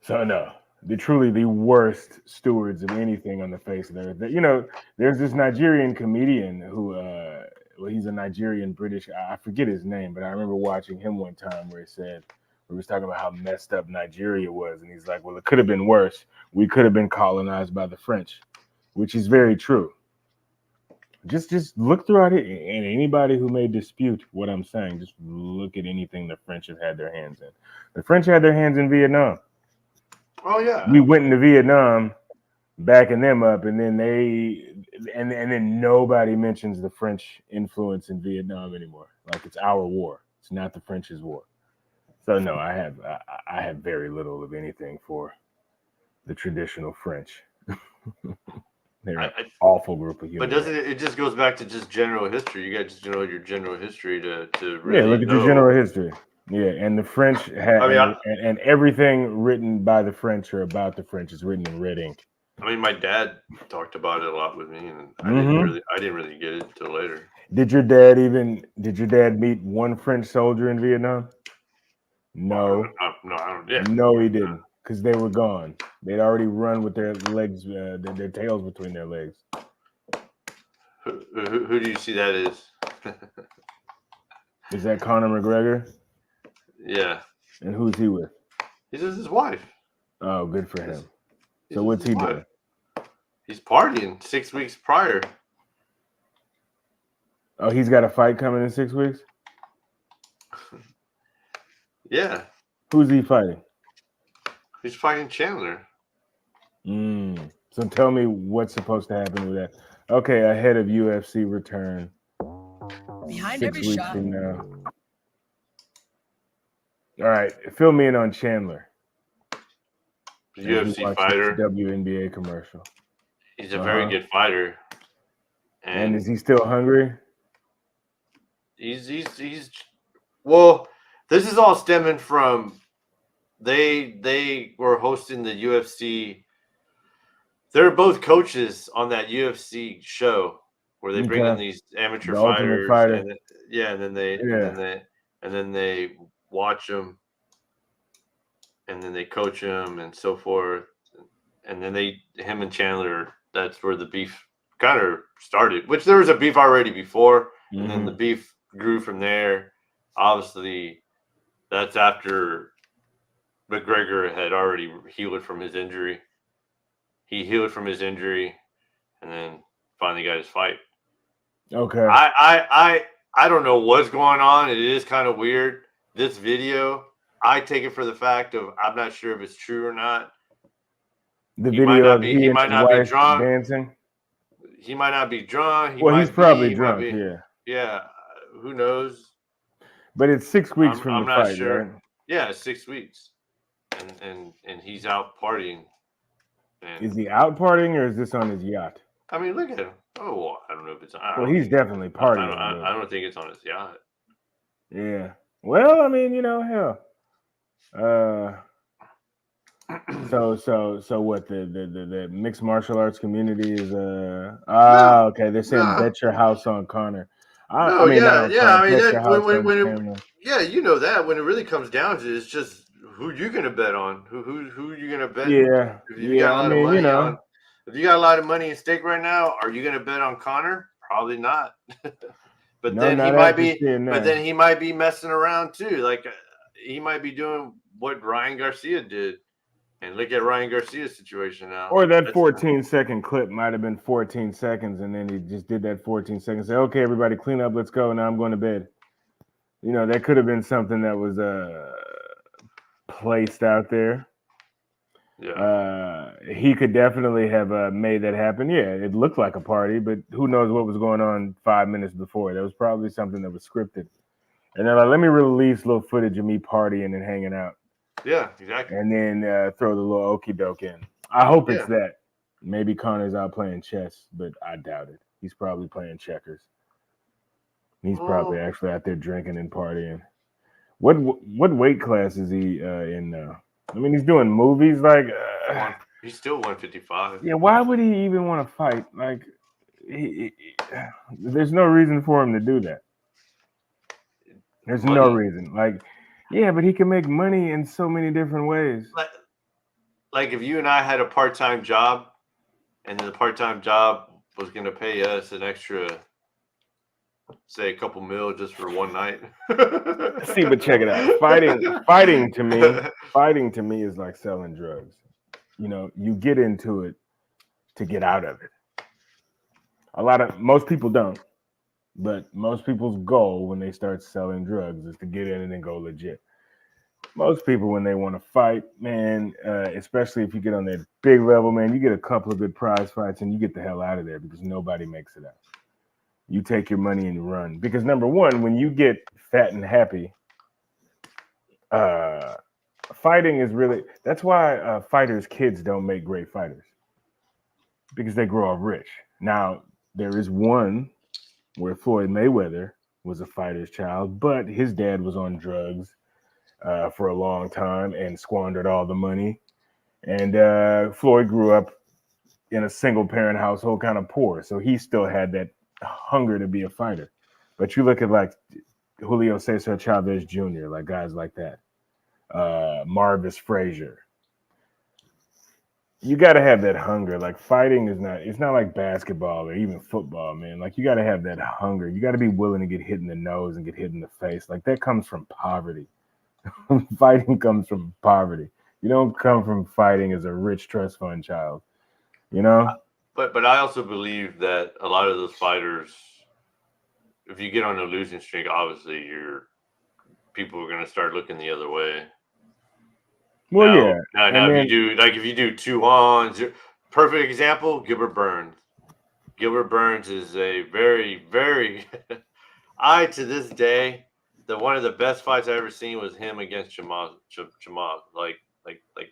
[SPEAKER 2] So no, they're truly the worst stewards of anything on the face of the earth. There's this Nigerian comedian who, he's a Nigerian British. I forget his name, but I remember watching him one time where he was talking about how messed up Nigeria was, and he's like, "Well, it could have been worse. We could have been colonized by the French," which is very true. Just look throughout it, and anybody who may dispute what I'm saying, just look at anything the French have had their hands in. The French had their hands in Vietnam.
[SPEAKER 1] Oh yeah.
[SPEAKER 2] We went into Vietnam, backing them up, and then and then nobody mentions the French influence in Vietnam anymore. Like it's our war. It's not the French's war. So no, I have very little of anything for the traditional French. They're an awful group of humans.
[SPEAKER 1] But doesn't it just goes back to just general history? You got to know your general history to really
[SPEAKER 2] look at your general history. Yeah, and the French had and everything written by the French or about the French is written in red ink.
[SPEAKER 1] I mean, my dad talked about it a lot with me, and I didn't really get it until later.
[SPEAKER 2] Did your dad meet one French soldier in Vietnam? No.
[SPEAKER 1] No, I don't. Yeah.
[SPEAKER 2] No, he didn't, because they were gone. They'd already run with their legs, their tails between their legs.
[SPEAKER 1] Who do you see that is?
[SPEAKER 2] Is that Conor McGregor?
[SPEAKER 1] Yeah.
[SPEAKER 2] And who's he with?
[SPEAKER 1] He's with his wife.
[SPEAKER 2] Oh, good for him. So what's he doing?
[SPEAKER 1] He's partying 6 weeks prior.
[SPEAKER 2] Oh, he's got a fight coming in 6 weeks?
[SPEAKER 1] Yeah.
[SPEAKER 2] Who's he fighting?
[SPEAKER 1] He's fighting Chandler.
[SPEAKER 2] So tell me what's supposed to happen with that. Okay, ahead of UFC return.
[SPEAKER 5] Behind
[SPEAKER 2] 6
[SPEAKER 5] every
[SPEAKER 2] weeks
[SPEAKER 5] shot.
[SPEAKER 2] from now. All right, fill me in on Chandler.
[SPEAKER 1] The
[SPEAKER 2] As we
[SPEAKER 1] UFC
[SPEAKER 2] watch
[SPEAKER 1] fighter.
[SPEAKER 2] this WNBA commercial.
[SPEAKER 1] He's a very good fighter.
[SPEAKER 2] And is he still hungry?
[SPEAKER 1] He's well, this is all stemming from they were hosting the UFC. They're both coaches on that UFC show where they bring in these amateur
[SPEAKER 2] The Ultimate
[SPEAKER 1] fighters,
[SPEAKER 2] Fighter.
[SPEAKER 1] and then they watch them, and then they coach them, and so forth, and then him and Chandler. That's where the beef kind of started. Which there was a beef already before, and then the beef grew from there. Obviously, that's after McGregor had already healed from his injury. He healed from his injury, and then finally got his fight.
[SPEAKER 2] Okay.
[SPEAKER 1] I don't know what's going on. It is kind of weird. This video, I take it for the fact of I'm not sure if it's true or not.
[SPEAKER 2] The video of
[SPEAKER 1] he might not be drunk.
[SPEAKER 2] Dancing.
[SPEAKER 1] He might not be drunk.
[SPEAKER 2] He's probably drunk.
[SPEAKER 1] Yeah. Who knows?
[SPEAKER 2] But it's 6 weeks from the fight, right?
[SPEAKER 1] Yeah, 6 weeks, and he's out partying. And,
[SPEAKER 2] is he out partying or is this on his yacht?
[SPEAKER 1] I mean, look at him. Oh, well, I don't know if it's.
[SPEAKER 2] Well, he's definitely partying.
[SPEAKER 1] I don't think it's on his yacht.
[SPEAKER 2] Yeah. Well, I mean, hell. So what? The mixed martial arts community is okay. They're saying bet your house on Conor.
[SPEAKER 1] You know that when it really comes down to it, it's just who you're gonna bet on, who you're gonna bet.
[SPEAKER 2] Yeah,
[SPEAKER 1] if you got a lot of money on, if you got a lot of money at stake right now, are you gonna bet on Conor? Probably not. But then he might be. But then he might be messing around too. Like he might be doing what Ryan Garcia did. And look at Ryan Garcia's situation now.
[SPEAKER 2] Or that 14-second clip might have been 14 seconds, and then he just did that 14 seconds. Say, okay, everybody, clean up, let's go. Now I'm going to bed. That could have been something that was placed out there.
[SPEAKER 1] Yeah.
[SPEAKER 2] He could definitely have made that happen. Yeah, it looked like a party, but who knows what was going on 5 minutes before. That was probably something that was scripted. And they're like, let me release a little footage of me partying and hanging out.
[SPEAKER 1] Yeah, exactly.
[SPEAKER 2] And then throw the little okie doke in. I hope it's that. Maybe Conor's out playing chess, but I doubt it. He's probably playing checkers. He's probably actually out there drinking and partying. What weight class is he in now? I mean, he's doing movies like.
[SPEAKER 1] He's still 155.
[SPEAKER 2] Yeah, why would he even want to fight? Like, there's no reason for him to do that. There's no reason. Like. Yeah, but he can make money in so many different ways.
[SPEAKER 1] Like if you and I had a part-time job, and the part-time job was going to pay us an extra, say, a couple mil just for one night.
[SPEAKER 2] See, but check it out. Fighting to me is like selling drugs. You get into it to get out of it. Most people don't. But most people's goal when they start selling drugs is to get in and then go legit. Most people, when they want to fight, man, especially if you get on that big level, man, you get a couple of good prize fights and you get the hell out of there because nobody makes it out. You take your money and run. Because number one, when you get fat and happy, fighting is really, that's why fighters' kids don't make great fighters. Because they grow up rich. Now, there is one where Floyd Mayweather was a fighter's child, but his dad was on drugs for a long time and squandered all the money. And Floyd grew up in a single-parent household, kind of poor, so he still had that hunger to be a fighter. But you look at like Julio Cesar Chavez Jr., like guys like that, Marvis Frazier. You got to have that hunger. Like fighting it's not like basketball or even football, man. Like you got to have that hunger. You got to be willing to get hit in the nose and get hit in the face. Like that comes from poverty. Fighting comes from poverty. You don't come from fighting as a rich trust fund child, But
[SPEAKER 1] I also believe that a lot of those fighters, if you get on a losing streak, obviously people are going to start looking the other way.
[SPEAKER 2] Well,
[SPEAKER 1] Now if you do 2 on, perfect example, Gilbert Burns. Gilbert Burns is a very, very to this day, one of the best fights I ever seen was him against Jamal. Like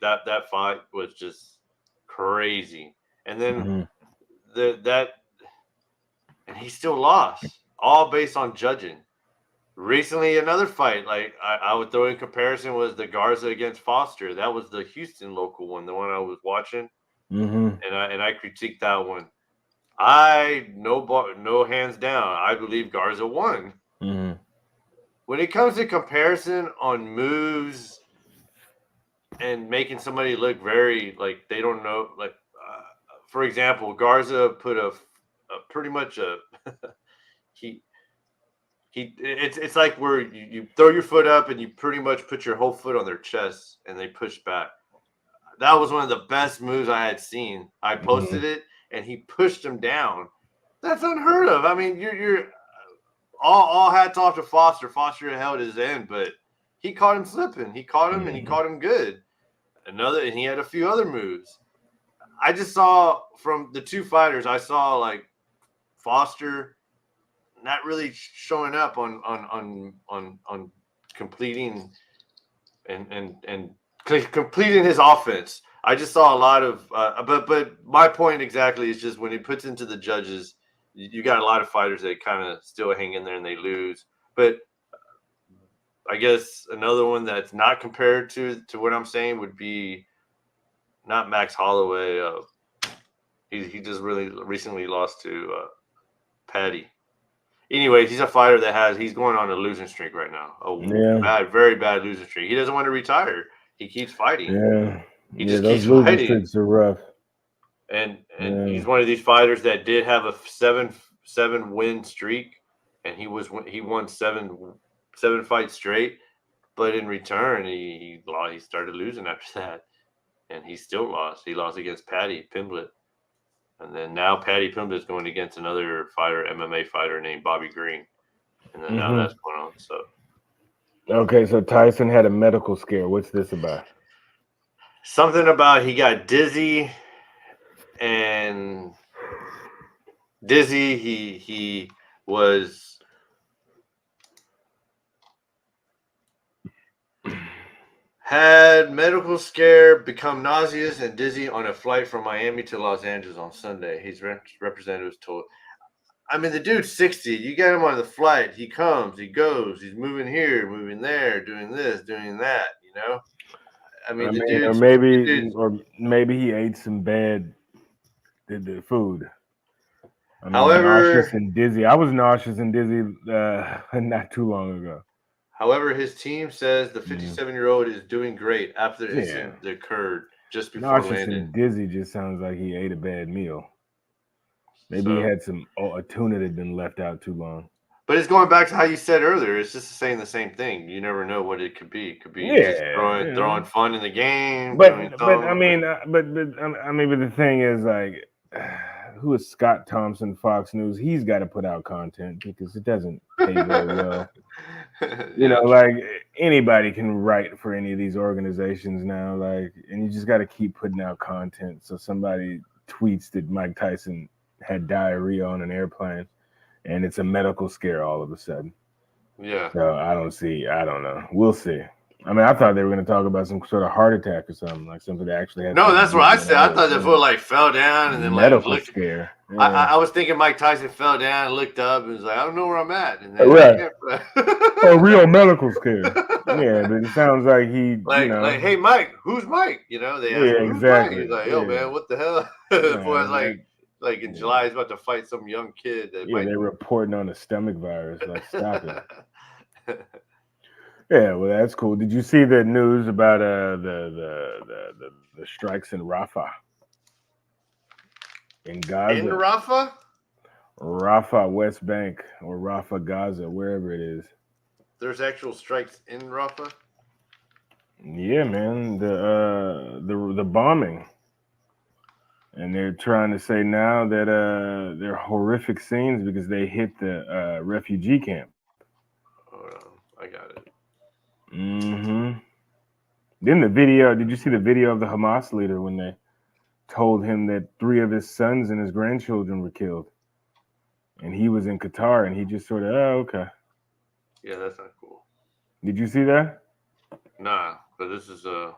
[SPEAKER 1] that fight was just crazy. And then and he still lost, all based on judging. Recently, another fight, like I would throw in comparison, was the Garza against Foster. That was the Houston local one, the one I was watching, and I critiqued that one. No hands down, I believe Garza won. When it comes to comparison on moves and making somebody look very like they don't know, like for example, Garza put a pretty much a it's like where you throw your foot up and you pretty much put your whole foot on their chest and they push back. That was one of the best moves I had seen. I posted it and he pushed him down. That's unheard of. I mean, you're all hats off to Foster. Foster held his end, but he caught him slipping. He caught him and he caught him good. And he had a few other moves. I just saw from the two fighters, I saw like Foster not really showing up on completing and completing his offense. I just saw a lot of but my point exactly is just when he puts into the judges, you got a lot of fighters that kind of still hang in there and they lose. But I guess another one that's not compared to what I'm saying would be not Max Holloway. He just really recently lost to Paddy. Anyways, he's a fighter he's going on a losing streak right now. Very bad losing streak. He doesn't want to retire. He keeps fighting. He just keeps
[SPEAKER 2] losing
[SPEAKER 1] fighting.
[SPEAKER 2] streaks are rough.
[SPEAKER 1] And he's one of these fighters that did have a seven win streak, and he won seven fights straight. But in return, he started losing after that, and he still lost. He lost against Paddy Pimblett. And then now Paddy Pimblett is going against another fighter, MMA fighter named Bobby Green. And then now that's going on. So
[SPEAKER 2] okay, so Tyson had a medical scare. What's this about?
[SPEAKER 1] Something about he got dizzy and he was had medical scare, become nauseous and dizzy on a flight from Miami to Los Angeles on Sunday. His representatives told. I mean, the dude's 60. You get him on the flight. He comes, he goes, he's moving here, moving there, doing this, doing that. You know. I mean,
[SPEAKER 2] or maybe he ate some bad the food. I mean,
[SPEAKER 1] however,
[SPEAKER 2] nauseous and dizzy. I was nauseous and dizzy not too long ago.
[SPEAKER 1] However, his team says the 57-year-old is doing great after the incident that occurred just before
[SPEAKER 2] nauseous
[SPEAKER 1] landing.
[SPEAKER 2] And dizzy just sounds like he ate a bad meal. Maybe he had a tuna that had been left out too long.
[SPEAKER 1] But it's going back to how you said earlier. It's just saying the same thing. You never know what it could be. It could be just throwing fun in the game.
[SPEAKER 2] But the thing is, like, who is Scott Thompson, Fox News? He's got to put out content because it doesn't pay very well. You know, like anybody can write for any of these organizations now, like, and you just got to keep putting out content. So somebody tweets that Mike Tyson had diarrhea on an airplane, and it's a medical scare all of a sudden.
[SPEAKER 1] Yeah.
[SPEAKER 2] So I don't know. We'll see. I mean, I thought they were going to talk about some sort of heart attack or something, like something that actually had.
[SPEAKER 1] No, that's what I said. I thought the foot like fell down and then
[SPEAKER 2] medical scare.
[SPEAKER 1] Yeah. I was thinking Mike Tyson fell down and looked up and was like, I don't know where I'm at. And then
[SPEAKER 2] a real medical scare. Yeah, but it sounds like he
[SPEAKER 1] like, hey Mike, who's Mike? You know, they asked him,
[SPEAKER 2] exactly.
[SPEAKER 1] Mike? He's like, yo man, what the hell? The boy's like in July he's about to fight some young kid.
[SPEAKER 2] They're reporting on a stomach virus. Like, stop it. Yeah, well, that's cool. Did you see the news about the strikes in Rafah? In Gaza.
[SPEAKER 1] In Rafah?
[SPEAKER 2] Rafah, West Bank, or Rafah, Gaza, wherever it is.
[SPEAKER 1] There's actual strikes in Rafah?
[SPEAKER 2] Yeah, man. The bombing. And they're trying to say now that they're horrific scenes because they hit the refugee camp.
[SPEAKER 1] Hold on, I got it.
[SPEAKER 2] Then the video, did you see the video of the Hamas leader when they told him that 3 of his sons and his grandchildren were killed. And he was in Qatar, and he just sort of, oh, okay.
[SPEAKER 1] Yeah, that's not cool.
[SPEAKER 2] Did you see that?
[SPEAKER 1] Nah, but this is oh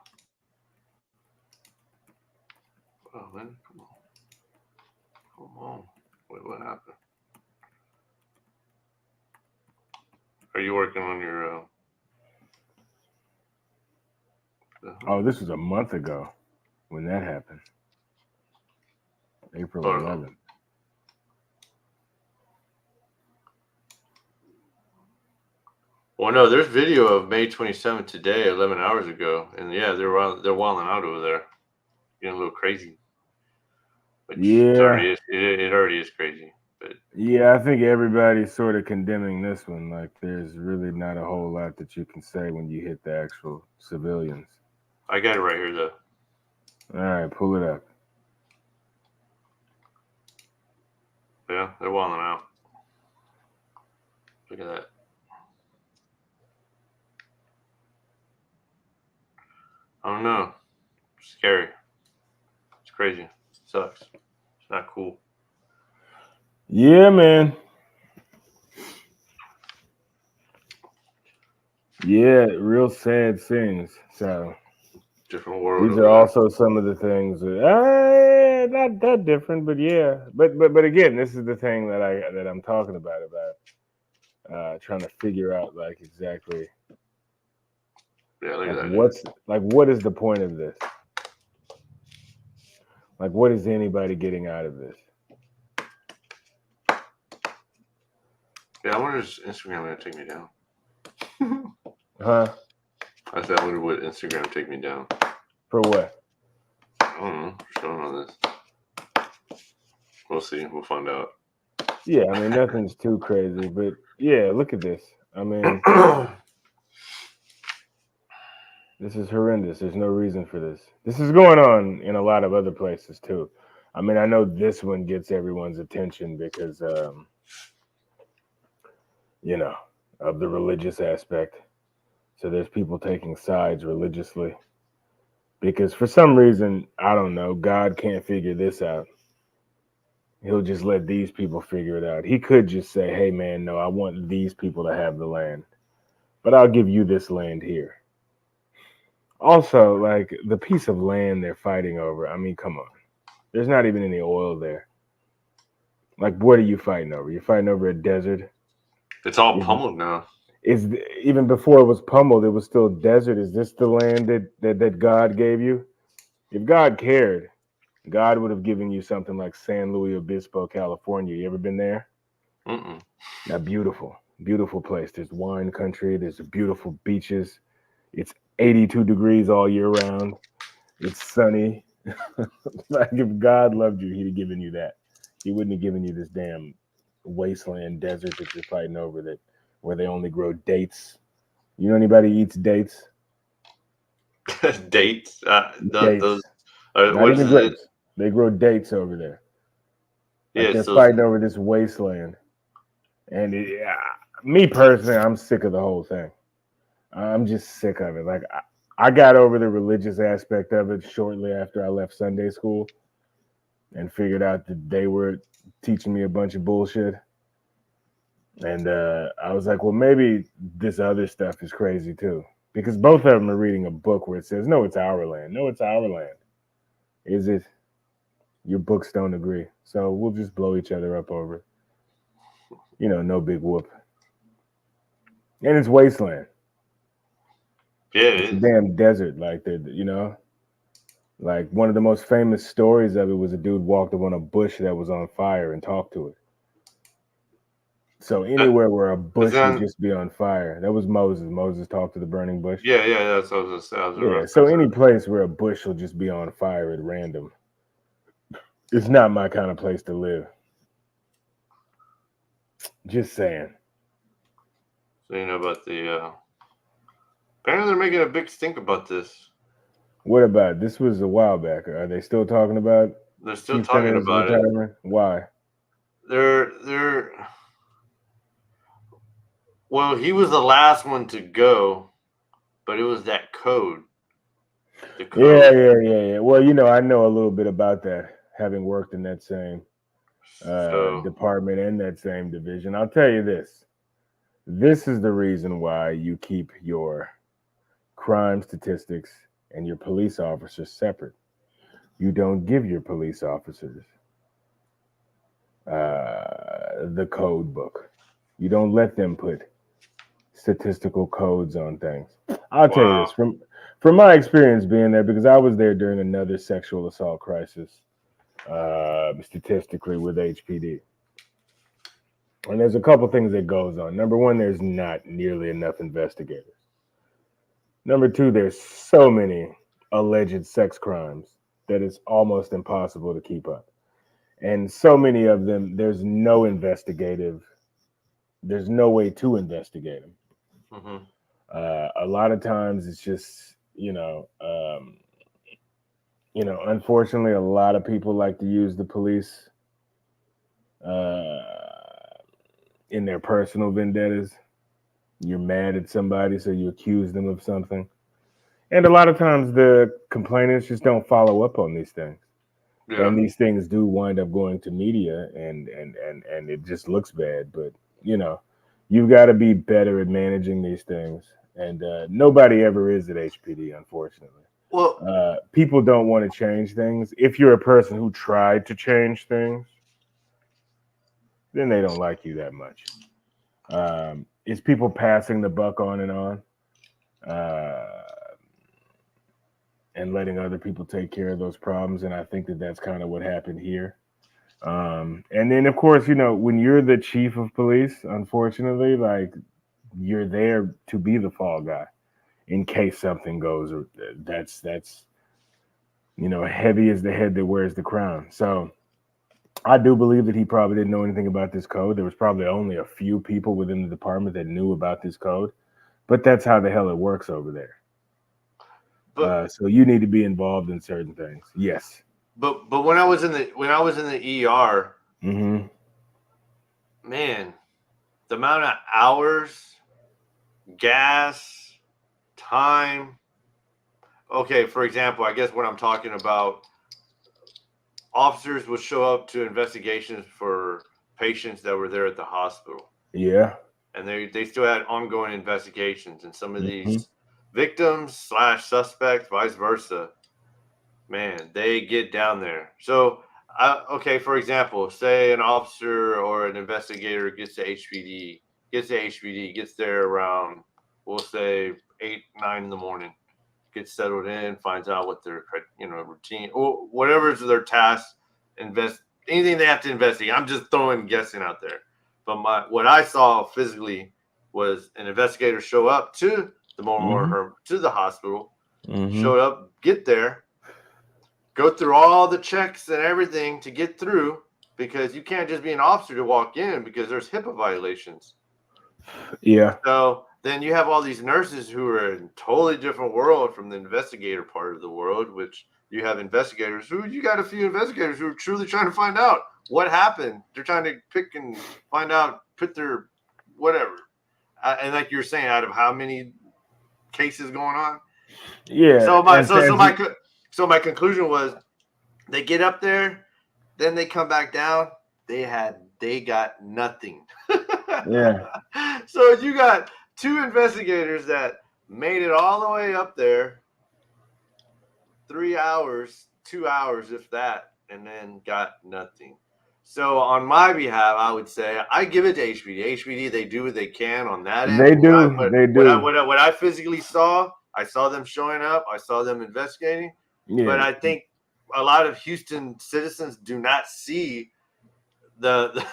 [SPEAKER 1] man, come on. Wait, what happened? Are you working on your?
[SPEAKER 2] Oh, this was a month ago when that happened. April 11th.
[SPEAKER 1] Well, no, there's video of May 27th today, 11 hours ago, and yeah, they're wilding out over there, getting a little crazy. Which
[SPEAKER 2] Yeah,
[SPEAKER 1] it already is crazy. But
[SPEAKER 2] yeah, I think everybody's sort of condemning this one. Like, there's really not a whole lot that you can say when you hit the actual civilians.
[SPEAKER 1] I got it right here, though.
[SPEAKER 2] All right, pull it up.
[SPEAKER 1] Yeah, they're wilding out. Look at that. I don't know. It's scary. It's crazy. It sucks. It's not cool.
[SPEAKER 2] Yeah, man. Yeah, real sad things. So
[SPEAKER 1] Different world.
[SPEAKER 2] these are also some of the things that, not that different, but yeah. But again, this is the thing that I'm talking about trying to figure out like exactly.
[SPEAKER 1] Yeah, look at that.
[SPEAKER 2] What is the point of this? Like, what is anybody getting out of this?
[SPEAKER 1] Yeah, I wonder if Instagram going to take me down.
[SPEAKER 2] Huh?
[SPEAKER 1] I said, I wonder what Instagram take me down.
[SPEAKER 2] For what?
[SPEAKER 1] I don't know. For showing all this. We'll see. We'll find out.
[SPEAKER 2] Yeah, I mean, nothing's too crazy, but yeah, look at this. I mean, this is horrendous. There's no reason for this. This is going on in a lot of other places too. I mean, I know this one gets everyone's attention because, you know, of the religious aspect. So there's people taking sides religiously because for some reason, I don't know, God can't figure this out. He'll just let these people figure it out. He could just say, hey, man, no, I want these people to have the land, but I'll give you this land here. Also, like the piece of land they're fighting over, I mean, come on. There's not even any oil there. Like, what are you fighting over? You're fighting over a desert?
[SPEAKER 1] It's all pummeled now.
[SPEAKER 2] Even before it was pummeled, it was still desert. Is this the land that God gave you? If God cared, God would have given you something like San Luis Obispo, California. You ever been there?
[SPEAKER 1] Mm-mm.
[SPEAKER 2] Now, beautiful, beautiful place. There's wine country. There's beautiful beaches. It's 82 degrees all year round. It's sunny. Like, if God loved you, he'd have given you that. He wouldn't have given you this damn wasteland desert that you're fighting over that where they only grow dates. You know anybody eats dates?
[SPEAKER 1] Dates?
[SPEAKER 2] Dates.
[SPEAKER 1] Those,
[SPEAKER 2] Not even grapes. They grow dates over there. Like,
[SPEAKER 1] yeah,
[SPEAKER 2] they're fighting over this wasteland. And me personally, I'm sick of the whole thing. I'm just sick of it. Like, I got over the religious aspect of it shortly after I left Sunday school and figured out that they were teaching me a bunch of bullshit. And I was like, well, maybe this other stuff is crazy too. Because both of them are reading a book where it says, no, it's our land. No, it's our land. Is it? Your books don't agree. So we'll just blow each other up over it. You know, no big whoop. And it's wasteland.
[SPEAKER 1] Yeah,
[SPEAKER 2] it's a damn desert. Like, you know, like one of the most famous stories of it was a dude walked up on a bush that was on fire and talked to it. So anywhere where a bush would just be on fire, that was Moses. Moses talked to the burning bush.
[SPEAKER 1] Yeah, that's what I was going to say.
[SPEAKER 2] Yeah, so any place where a bush will just be on fire at random, it's not my kind of place to live. Just saying.
[SPEAKER 1] So you know about the apparently they're making a big stink about this.
[SPEAKER 2] What about this? Was a while back. Are they still talking about?
[SPEAKER 1] They're still talking about
[SPEAKER 2] retirement? It. Why?
[SPEAKER 1] They're well, he was the last one to go, but it was that code. the code.
[SPEAKER 2] Yeah. Well, I know a little bit about that, having worked in that same
[SPEAKER 1] So
[SPEAKER 2] department and that same division. I'll tell you this. This is the reason why you keep your crime statistics and your police officers separate. You don't give your police officers the code book. You don't let them put statistical codes on things. I'll tell you this
[SPEAKER 1] wow.
[SPEAKER 2] from my experience being there, because I was there during another sexual assault crisis, statistically with HPD. And there's a couple things that goes on. Number one, there's not nearly enough investigators. Number two, there's so many alleged sex crimes that it's almost impossible to keep up. And so many of them, there's no way to investigate them.
[SPEAKER 1] Hmm.
[SPEAKER 2] A lot of times it's just, unfortunately, a lot of people like to use the police in their personal vendettas. You're mad at somebody, so you accuse them of something. And a lot of times the complainants just don't follow up on these things.
[SPEAKER 1] Yeah.
[SPEAKER 2] And these things do wind up going to media, and it just looks bad. But you've got to be better at managing these things, and nobody ever is at HPD, unfortunately.
[SPEAKER 1] Well,
[SPEAKER 2] People don't want to change things. If you're a person who tried to change things, then they don't like you that much. It's people passing the buck on and on, and letting other people take care of those problems. And I think that that's kind of what happened here. And then, of course, when you're the chief of police, unfortunately, like, you're there to be the fall guy in case something goes. That's heavy is the head that wears the crown. So I do believe that he probably didn't know anything about this code. There was probably only a few people within the department that knew about this code, but that's how the hell it works over there.
[SPEAKER 1] but
[SPEAKER 2] So you need to be involved in certain things. Yes.
[SPEAKER 1] but when I was in the ER,
[SPEAKER 2] Mm-hmm.
[SPEAKER 1] man, the amount of hours, gas, time. Okay, for example, I guess what I'm talking about, officers would show up to investigations for patients that were there at the hospital.
[SPEAKER 2] Yeah.
[SPEAKER 1] And they still had ongoing investigations, and some of
[SPEAKER 2] Mm-hmm.
[SPEAKER 1] these victims / suspects, vice versa, man, they get down there. So, okay, for example, say an officer or an investigator gets to HPD, gets there around, we'll say 8-9 in the morning, gets settled in, finds out what their routine or whatever's their task, anything they have to investigate. I'm just throwing guessing out there. But what I saw physically was an investigator show up to the to the hospital, showed up, get there, go through all the checks and everything to get through, because you can't just be an officer to walk in because there's HIPAA violations.
[SPEAKER 2] Yeah.
[SPEAKER 1] So then you have all these nurses who are in a totally different world from the investigator part of the world, which you have investigators you got a few investigators who are truly trying to find out what happened. They're trying to pick and find out, put their whatever. And like you were saying, out of how many cases going on.
[SPEAKER 2] Yeah.
[SPEAKER 1] So my conclusion was, they get up there, then they come back down. They got nothing.
[SPEAKER 2] Yeah.
[SPEAKER 1] So you got two investigators that made it all the way up there, 3 hours, 2 hours, if that, and then got nothing. So on my behalf, I would say I give it to HPD. HPD, they do what they can on that end.
[SPEAKER 2] They do. They do.
[SPEAKER 1] What I physically saw, I saw them showing up. I saw them investigating.
[SPEAKER 2] Yeah.
[SPEAKER 1] But I think a lot of Houston citizens do not see the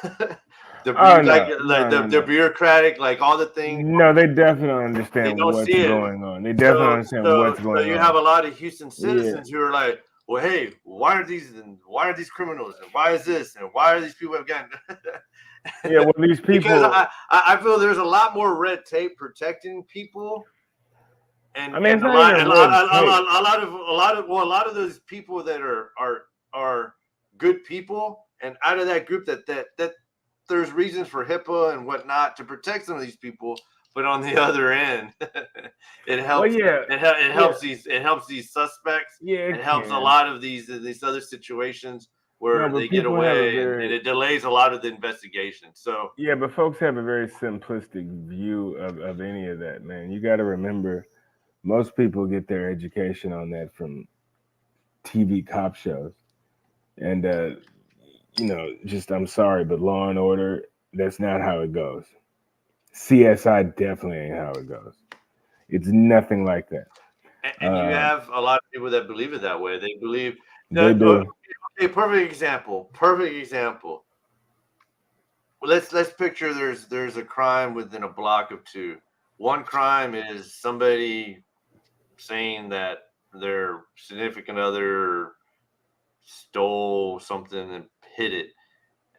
[SPEAKER 1] bureaucratic, like all the things.
[SPEAKER 2] No, they definitely understand
[SPEAKER 1] don't
[SPEAKER 2] what's
[SPEAKER 1] see it.
[SPEAKER 2] going on. They definitely understand what's going on.
[SPEAKER 1] So you have a lot of Houston citizens who are like, well, hey, why are these criminals, and why is this, and why are these people again?
[SPEAKER 2] Yeah, well, these people.
[SPEAKER 1] Because I feel there's a lot more red tape protecting people. And
[SPEAKER 2] I mean,
[SPEAKER 1] a lot of those people that are good people, and out of that group that there's reasons for HIPAA and whatnot to protect some of these people, but on the other end, it helps.
[SPEAKER 2] Well, yeah,
[SPEAKER 1] It helps these suspects.
[SPEAKER 2] yeah,
[SPEAKER 1] It helps a lot of these other situations where
[SPEAKER 2] No, but
[SPEAKER 1] they get
[SPEAKER 2] people have a
[SPEAKER 1] away, and
[SPEAKER 2] very
[SPEAKER 1] it delays a lot of the investigation. So
[SPEAKER 2] yeah, but folks have a very simplistic view of any of that, man. You got to remember, most people get their education on that from TV cop shows, and just I'm sorry, but Law and Order, that's not how it goes. CSI definitely ain't how it goes. It's nothing like that.
[SPEAKER 1] and you have a lot of people that believe it that way. They believe
[SPEAKER 2] They
[SPEAKER 1] that.
[SPEAKER 2] do.
[SPEAKER 1] Okay, perfect example. Perfect example. Let's picture there's a crime within a block of two. One crime is somebody saying that their significant other stole something and hid it,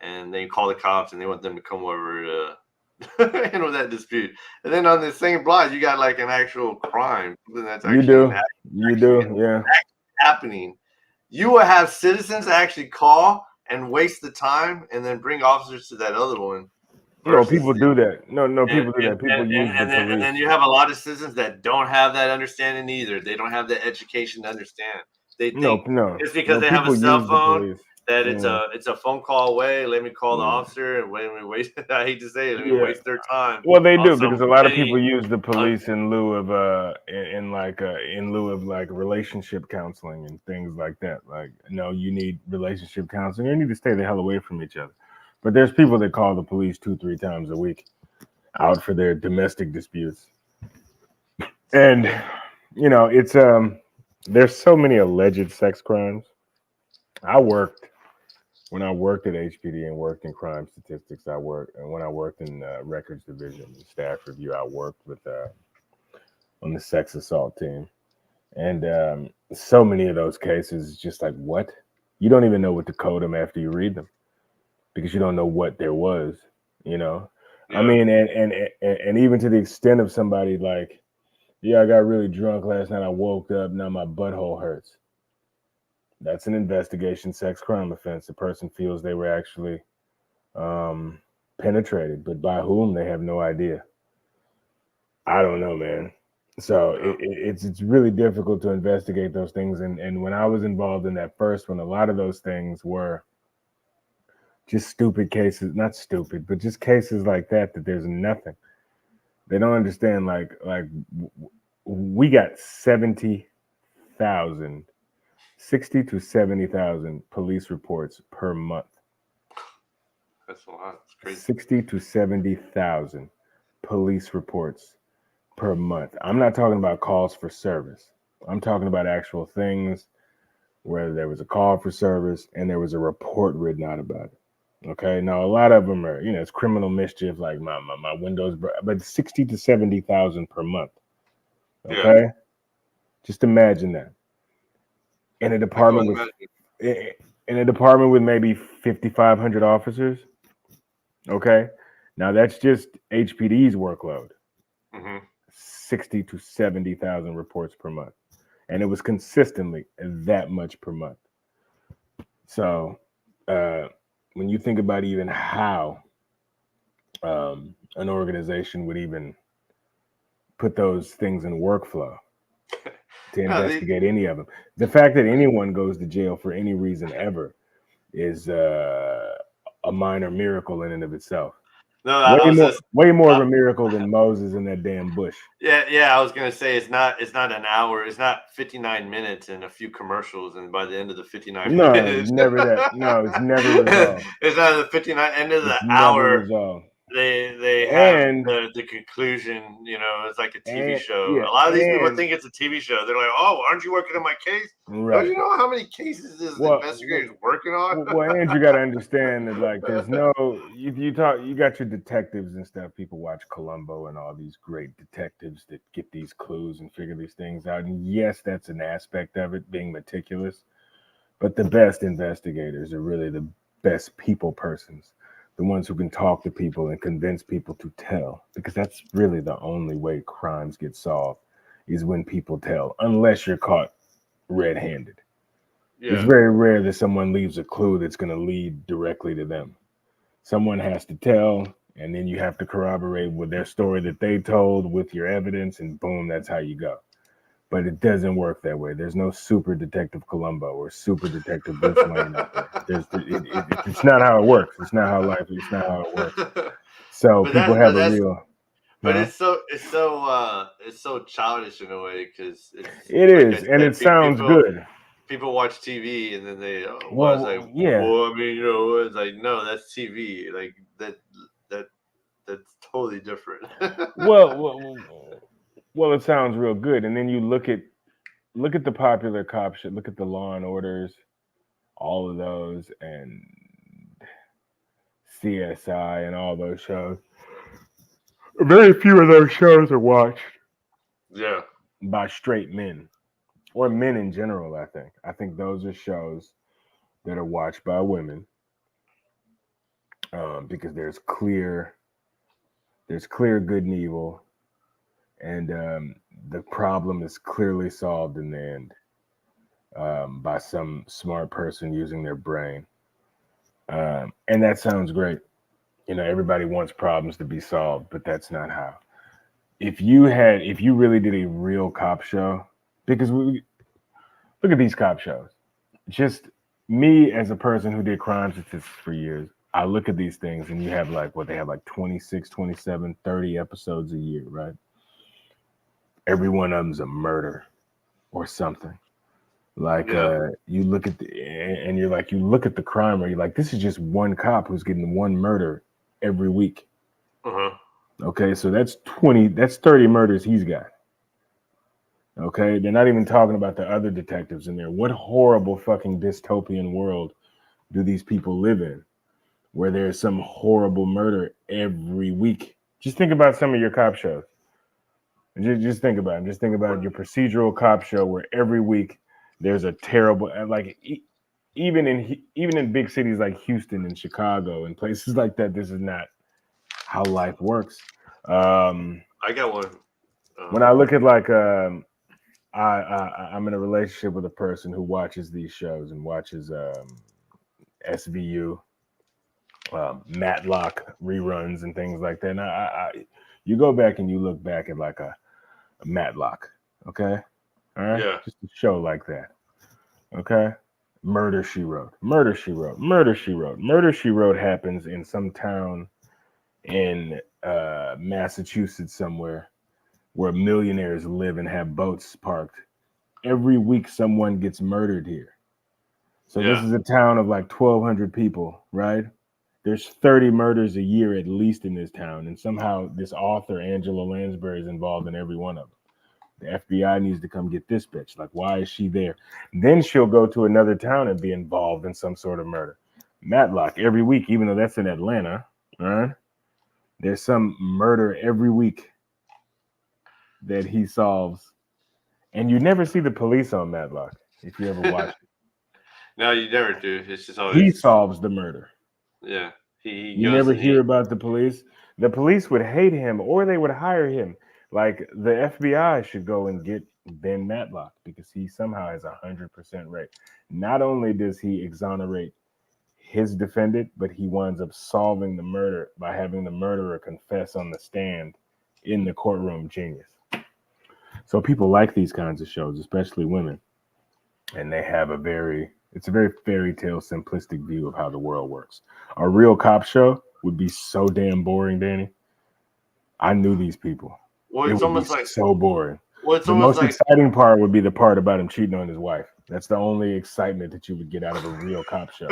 [SPEAKER 1] and they call the cops and they want them to come over to handle that dispute. And then on the same block, you got like an actual crime, something that's actually
[SPEAKER 2] You do, yeah.
[SPEAKER 1] happening. You will have citizens actually call and waste the time and then bring officers to that other one.
[SPEAKER 2] No, people do that. No, people do that. People use the police.
[SPEAKER 1] And then you have a lot of citizens that don't have that understanding either. They don't have the education to understand. They think it's because they have a cell phone that it's a phone call away. Let me call the officer, and when we waste, I hate to say it, let me waste their time.
[SPEAKER 2] Well, they do, because a lot of people use the police in lieu of relationship counseling and things like that. Like, no, you need relationship counseling. You need to stay the hell away from each other. But there's people that call the police 2-3 times a week out for their domestic disputes. And, it's there's so many alleged sex crimes. When I worked at HPD and worked in crime statistics, when I worked in records division and staff review, I worked with on the sex assault team. And so many of those cases, just like, what? You don't even know what to code them after you read them, because you don't know what there was, Yeah. I mean, and even to the extent of somebody like, yeah, I got really drunk last night. I woke up, now my butthole hurts. That's an investigation sex crime offense. The person feels they were actually penetrated, but by whom, they have no idea. I don't know, man. So it's really difficult to investigate those things. And when I was involved in that first one, a lot of those things were just stupid cases, not stupid, but just cases like that there's nothing. They don't understand, like we got 60 to 70,000 police reports per month.
[SPEAKER 1] That's a lot. It's crazy. 60
[SPEAKER 2] to 70,000 police reports per month. I'm not talking about calls for service. I'm talking about actual things where there was a call for service and there was a report written out about it. Okay, now a lot of them are, it's criminal mischief, like my windows, but 60 to 70,000 per month. Okay, just imagine that. In a department with maybe 5,500 officers. Okay, now that's just HPD's workload. 60 to 70,000 reports per month, and it was consistently that much per month. So, when you think about even how an organization would even put those things in workflow to investigate any of them, the fact that anyone goes to jail for any reason ever is a minor miracle in and of itself.
[SPEAKER 1] No,
[SPEAKER 2] way more of a miracle than Moses in that damn bush.
[SPEAKER 1] Yeah. I was gonna say it's not an hour. It's not 59 minutes and a few commercials, and by the end of the 59 minutes,
[SPEAKER 2] never that. No, it's never resolved.
[SPEAKER 1] It's not the 59 end of the hour. They have the conclusion. It's like a TV show. A lot of these people think it's a TV show. They're like, "Oh, aren't you working on my case? Right. Don't you know how many cases this investigator is working on?"
[SPEAKER 2] And you got to understand that, like, there's no. You got your detectives and stuff. People watch Columbo and all these great detectives that get these clues and figure these things out. And yes, that's an aspect of it, being meticulous. But the best investigators are really the best people persons. The ones who can talk to people and convince people to tell, because that's really the only way crimes get solved, is when people tell, unless you're caught red-handed. Yeah. It's very rare that someone leaves a clue that's going to lead directly to them. Someone has to tell, And then you have to corroborate with their story that they told with your evidence, and boom, that's how you go. But it doesn't work that way. There's no super detective Columbo or super detective Bruce Wayne out there. It's not how it works. It's not how it's not how it works. So people have a real.
[SPEAKER 1] But it's so childish in a way because
[SPEAKER 2] it is, and it sounds good.
[SPEAKER 1] People watch TV and then they
[SPEAKER 2] yeah.
[SPEAKER 1] Well, I mean, it's like no, that's TV. Like that's totally different.
[SPEAKER 2] well, it sounds real good, and then you look at the popular cop shit. Look at the Law and Orders, all of those, and CSI and all those shows. Very few of those shows are watched.
[SPEAKER 1] Yeah.
[SPEAKER 2] By straight men or men in general. I think those are shows that are watched by women because there's clear good and evil, and the problem is clearly solved in the end by some smart person using their brain, and that sounds great. Everybody wants problems to be solved, but that's not how. If you really did a real cop show, because look at these cop shows. Just me as a person who did crime statistics for years, I look at these things and you have they have 26, 27, 30 episodes a year, right? Every one of them's a murder or something. You look at you look at the crime, or you're like, this is just one cop who's getting one murder every week.
[SPEAKER 1] Uh-huh.
[SPEAKER 2] Okay, so that's 30 murders he's got. Okay, they're not even talking about the other detectives in there. What horrible fucking dystopian world do these people live in where there's some horrible murder every week? Just think about some of your cop shows. Just think about it. Just think about your procedural cop show where every week there's a terrible, even in big cities like Houston and Chicago and places like that, this is not how life works.
[SPEAKER 1] I got one.
[SPEAKER 2] When I look at I'm in a relationship with a person who watches these shows and watches SVU, Matlock reruns and things like that. And you go back and you look back at a Matlock, okay? All right?
[SPEAKER 1] Yeah.
[SPEAKER 2] Just a show like that, okay? Murder, She Wrote. Murder, She Wrote. Murder, She Wrote. Murder, She Wrote happens in some town in Massachusetts somewhere where millionaires live and have boats parked. Every week someone gets murdered here. So This is a town of 1,200 people, right? There's 30 murders a year at least in this town, and somehow this author, Angela Lansbury, is involved in every one of them. The FBI needs to come get this bitch. Why is she there? Then she'll go to another town and be involved in some sort of murder. Matlock, every week, even though that's in Atlanta, right? There's some murder every week that he solves, and you never see the police on Matlock if you ever watch it.
[SPEAKER 1] No, you never do. It's just always
[SPEAKER 2] he solves the murder.
[SPEAKER 1] Yeah,
[SPEAKER 2] you never hear about the police. The police would hate him, or they would hire him. The FBI should go and get Ben Matlock because he somehow has 100% rate. Not only does he exonerate his defendant, but he winds up solving the murder by having the murderer confess on the stand in the courtroom. Genius. So people like these kinds of shows, especially women, and they have it's a very fairy tale simplistic view of how the world works. A real cop show would be so damn boring, Danny. I knew these people.
[SPEAKER 1] Well, it's almost
[SPEAKER 2] so boring.
[SPEAKER 1] Well, it's
[SPEAKER 2] the most exciting part would be the part about him cheating on his wife. That's the only excitement that you would get out of a real cop show.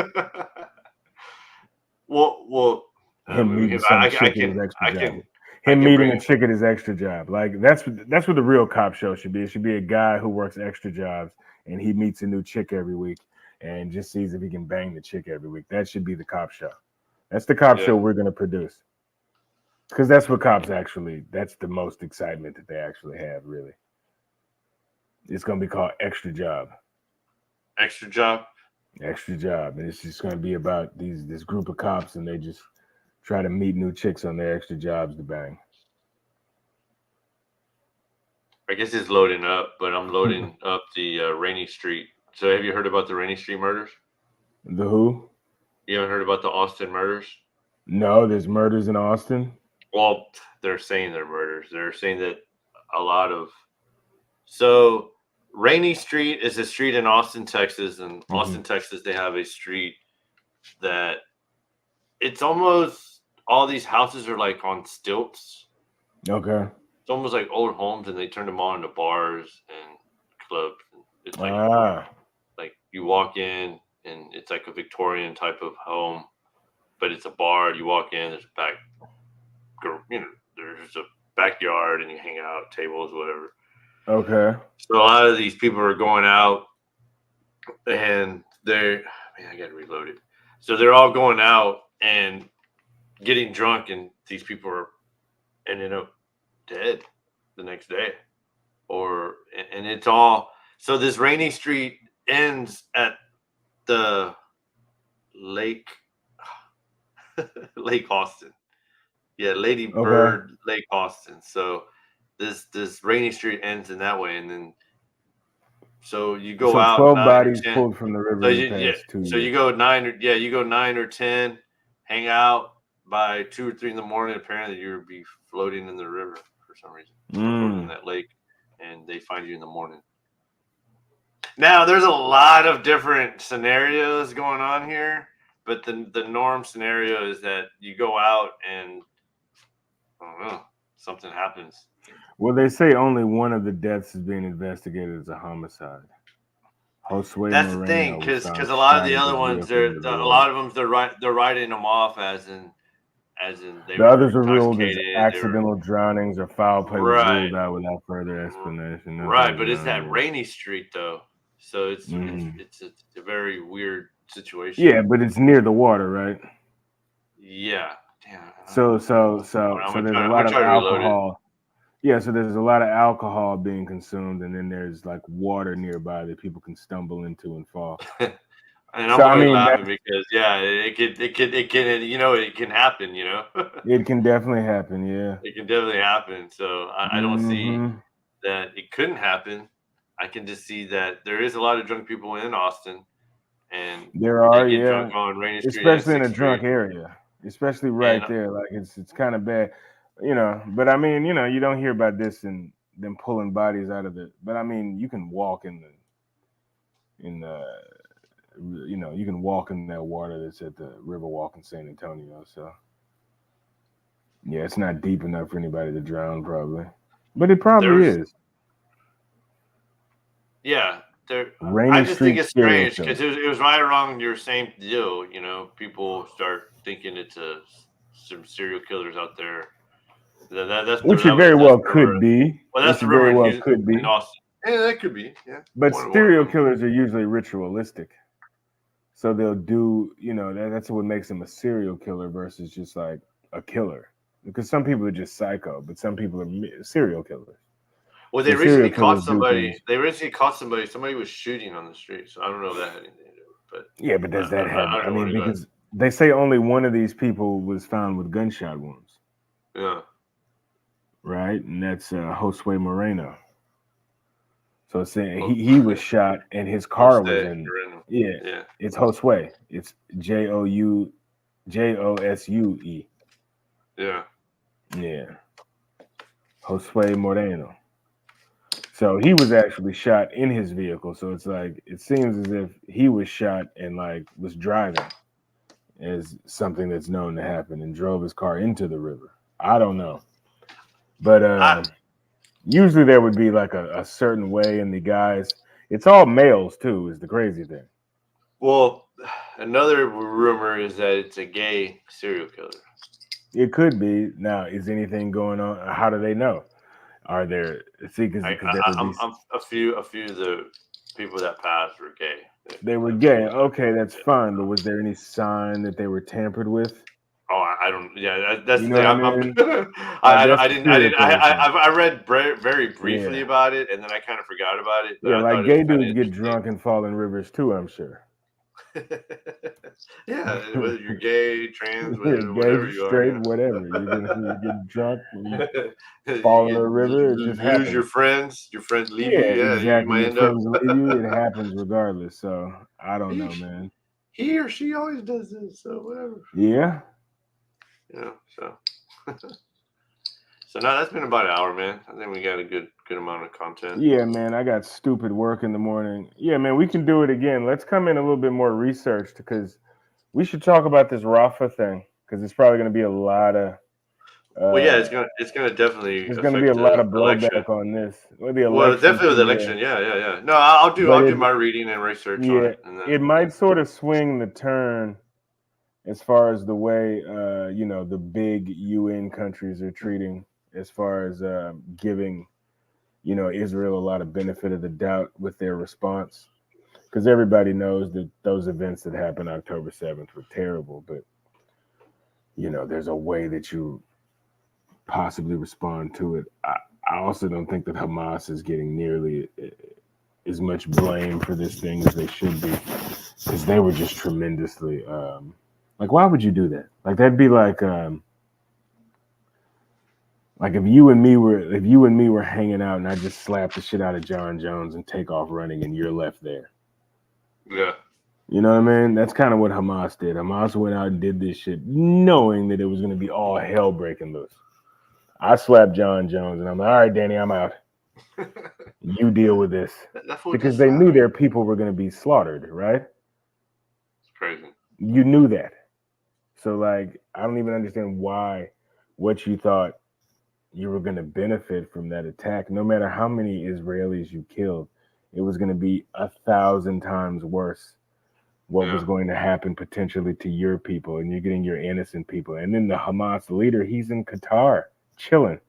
[SPEAKER 2] Him meeting some chick at his extra job. Him meeting a chick at his extra job. That's what the real cop show should be. It should be a guy who works extra jobs and he meets a new chick every week and just sees if he can bang the chick every week. That should be the cop show. That's the cop show we're going to produce. Because that's what cops that's the most excitement that they actually have, really. It's going to be called Extra Job.
[SPEAKER 1] Extra Job?
[SPEAKER 2] Extra Job. And it's just going to be about this group of cops, and they just try to meet new chicks on their extra jobs to bang.
[SPEAKER 1] I guess it's loading up, but I'm loading up the Rainy Street. So have you heard about the Rainy Street murders?
[SPEAKER 2] The who?
[SPEAKER 1] You haven't heard about the Austin murders?
[SPEAKER 2] No, there's murders in Austin.
[SPEAKER 1] Well, they're saying they're murders. They're saying that a lot of. So, Rainy Street is a street in Austin, Texas. And Austin, Texas, they have a street that it's almost all these houses are like on stilts.
[SPEAKER 2] Okay.
[SPEAKER 1] It's almost like old homes, and they turned them all into bars and clubs. It's like you walk in, and it's like a Victorian type of home, but it's a bar. You walk in, there's there's a backyard, and you hang out, tables, whatever.
[SPEAKER 2] Okay.
[SPEAKER 1] So a lot of these people are going out, and I got to reload it. So they're all going out and getting drunk, and these people are ending up dead the next day, and it's all. So this Rainy Street ends at the Lake Austin. Yeah, Lady Bird Lake Austin. So this Rainy Street ends in that way, and then so you go out.
[SPEAKER 2] 12 bodies pulled from the river.
[SPEAKER 1] So you go 9 or 10, hang out by 2 or 3 in the morning. Apparently, you'll be floating in the river for some reason, in that lake, and they find you in the morning. Now, there's a lot of different scenarios going on here, but the norm scenario is that you go out and I don't know, something happens.
[SPEAKER 2] Well, they say only one of the deaths is being investigated as a homicide. Josue
[SPEAKER 1] That's
[SPEAKER 2] Moreno
[SPEAKER 1] the thing, because a lot of the other ones, they're writing them off as in they
[SPEAKER 2] the others are ruled as
[SPEAKER 1] intoxicated,
[SPEAKER 2] accidental drownings or foul play
[SPEAKER 1] Right.
[SPEAKER 2] ruled out without further explanation.
[SPEAKER 1] Right, but it's that Rainy Street though, so it's a very weird situation.
[SPEAKER 2] Yeah, but it's near the water, right?
[SPEAKER 1] Yeah. Damn.
[SPEAKER 2] So there's a lot of alcohol. Yeah, so there's a lot of alcohol being consumed, and then there's like water nearby that people can stumble into and fall.
[SPEAKER 1] And I'm laughing because it can happen,
[SPEAKER 2] It can definitely happen, yeah.
[SPEAKER 1] It can definitely happen. So I don't see that it couldn't happen. I can just see that there is a lot of drunk people in Austin, and
[SPEAKER 2] there are,
[SPEAKER 1] drunk on Rainy Street,
[SPEAKER 2] especially in a drunk area, especially right there. Like it's kind of bad, But I mean, you don't hear about this and them pulling bodies out of it. But I mean, you can walk you can walk in that water that's at the Riverwalk in San Antonio. So yeah, it's not deep enough for anybody to drown, probably, but it probably is.
[SPEAKER 1] Yeah, I just think it's strange because it was right along your same deal. People start thinking it's some serial killers out there. That's
[SPEAKER 2] which it very well could be.
[SPEAKER 1] Well, that's
[SPEAKER 2] very well could be.
[SPEAKER 1] Yeah, that could be. Yeah,
[SPEAKER 2] but serial killers are usually ritualistic, so they'll do. That's what makes them a serial killer versus just like a killer. Because some people are just psycho, but some people are serial killers.
[SPEAKER 1] Well, they recently caught somebody. Somebody was shooting on the street. So I don't know if that had anything to do with it. But
[SPEAKER 2] yeah, but does that happen? I mean, because they say only one of these people was found with gunshot wounds.
[SPEAKER 1] Yeah.
[SPEAKER 2] Right, and that's Josue Moreno. So it's saying he was shot and his car was in. Yeah, it's Josue. It's Jousue.
[SPEAKER 1] Yeah.
[SPEAKER 2] Yeah. Josue Moreno. So he was actually shot in his vehicle. So it's like it seems as if he was shot and like was driving as something that's known to happen and drove his car into the river. I don't know. But usually there would be like a certain way, and the guys, it's all males too, is the crazy thing.
[SPEAKER 1] Well, another rumor is that it's a gay serial killer.
[SPEAKER 2] It could be. Now, is anything going on? How do they know? Are there? See, because
[SPEAKER 1] a few of the people that passed were gay.
[SPEAKER 2] They were gay. Okay, that's fine. But was there any sign that they were tampered with?
[SPEAKER 1] Oh, I don't. Yeah, that's the thing. I read very briefly about it, and then I kind of forgot about it.
[SPEAKER 2] Yeah, like gay dudes get drunk and fall in rivers too, I'm sure.
[SPEAKER 1] Yeah, whether you're gay, trans, whatever
[SPEAKER 2] gay,
[SPEAKER 1] you
[SPEAKER 2] straight,
[SPEAKER 1] are,
[SPEAKER 2] whatever. You get drunk and fall in a river. It just happens.
[SPEAKER 1] Your friends leave you.
[SPEAKER 2] Yeah, exactly.
[SPEAKER 1] You might end up.
[SPEAKER 2] Leave you. It happens regardless. So I don't know, man.
[SPEAKER 1] He or she always does this. So whatever.
[SPEAKER 2] Yeah.
[SPEAKER 1] you know, so. So now that's been about an hour, man. I think we got a good amount of content.
[SPEAKER 2] Yeah, man, I got stupid work in the morning. Yeah, man, we can do it again. Let's come in a little bit more researched because we should talk about this Rafa thing because it's probably going to be a lot of.
[SPEAKER 1] Well, yeah, it's gonna definitely.
[SPEAKER 2] There's going to be a lot of blowback on this. Well,
[SPEAKER 1] definitely with the election. Yeah. No, I'll do my reading and research on it. And then,
[SPEAKER 2] it might sort of swing the turn as far as the way the big UN countries are treating, as far as giving, Israel a lot of benefit of the doubt with their response, because everybody knows that those events that happened October 7th were terrible, but there's a way that you possibly respond to it. I also don't think that Hamas is getting nearly as much blame for this thing as they should be, because they were just tremendously why would you do that? Like, that'd be like if you and me were hanging out and I just slapped the shit out of John Jones and take off running and you're left there.
[SPEAKER 1] Yeah.
[SPEAKER 2] You know what I mean? That's kind of what Hamas did. Hamas went out and did this shit knowing that it was going to be all hell breaking loose. I slapped John Jones and I'm like, all right, Danny, I'm out. You deal with this. Because they knew their people were going to be slaughtered, right?
[SPEAKER 1] It's crazy.
[SPEAKER 2] You knew that. So, I don't even understand what you thought you were going to benefit from that attack. No matter how many Israelis you killed, it was going to be 1,000 times worse what was going to happen potentially to your people, and you're getting your innocent people. And then the Hamas leader, he's in Qatar chilling.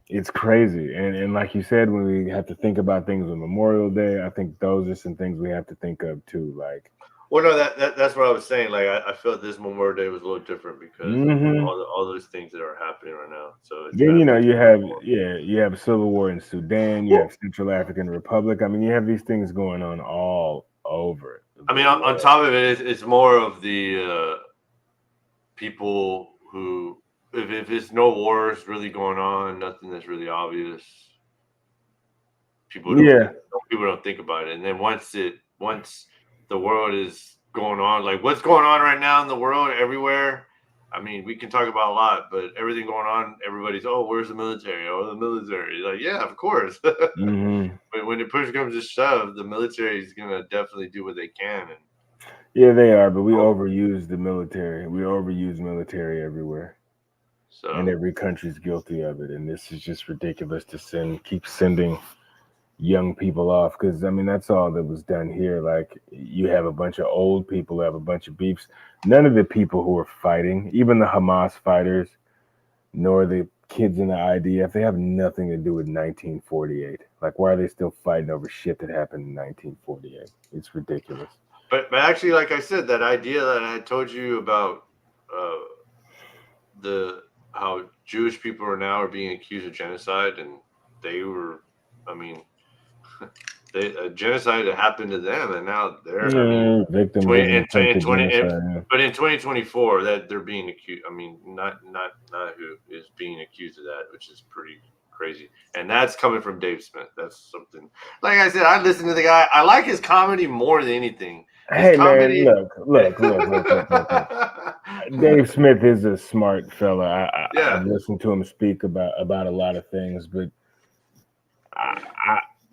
[SPEAKER 2] It's crazy. And like you said, when we have to think about things on Memorial Day, I think those are some things we have to think of too.
[SPEAKER 1] Well, no, that's what I was saying. I felt this Memorial Day was a little different because of all those things that are happening right now. So
[SPEAKER 2] then you have civil war in Sudan, you have Central African Republic. I mean, you have these things going on all over.
[SPEAKER 1] I mean, on top of it, it's more of the people who, if it's no wars really going on, nothing that's really obvious, people don't think about it. And then once the world is going on, like what's going on right now in the world everywhere. I mean, we can talk about a lot, but everything going on, everybody's, where's the military? Oh, the military. Like, yeah, of course. But when the push comes to shove, the military is going to definitely do what they can.
[SPEAKER 2] Yeah, they are, but we overuse the military. We overuse military everywhere. So, and every country's guilty of it. And this is just ridiculous to keep sending young people off, because I mean that's all that was done here. Like, you have a bunch of old people who have a bunch of beefs. None of the people who are fighting, even the Hamas fighters, nor the kids in the IDF, they have nothing to do with 1948. Like, why are they still fighting over shit that happened in 1948? It's ridiculous.
[SPEAKER 1] But actually, like I said, that idea that I told you about how Jewish people are being accused of genocide, and they were, I mean, a genocide that happened to them, and now they're
[SPEAKER 2] victims.
[SPEAKER 1] But in 2024, that they're being accused. I mean, not who is being accused of that, which is pretty crazy. And that's coming from Dave Smith. That's something. Like I said, I listen to the guy. I like his comedy more than anything.
[SPEAKER 2] Man, look. Dave Smith is a smart fella. I've listened to him speak about a lot of things, but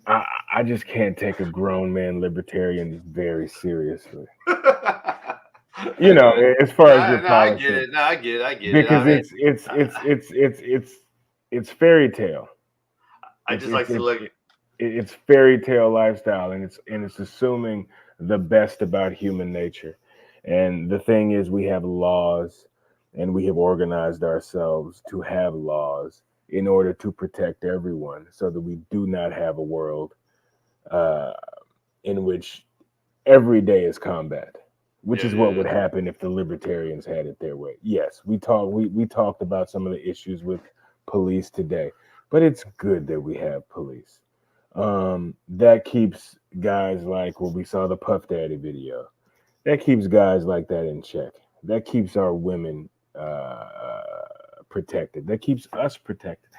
[SPEAKER 2] I just can't take a grown man libertarian very seriously. As far as your politics.
[SPEAKER 1] I get it.
[SPEAKER 2] Because it's fairy tale. It's fairy tale lifestyle, and it's assuming the best about human nature. And the thing is, we have laws, and we have organized ourselves to have laws in order to protect everyone, so that we do not have a world in which every day is combat, which is what would happen if the libertarians had it their way. Yes, we talked about some of the issues with police today, but it's good that we have police. That keeps guys like, we saw the Puff Daddy video. That keeps guys like that in check. That keeps our women protected. That keeps us protected.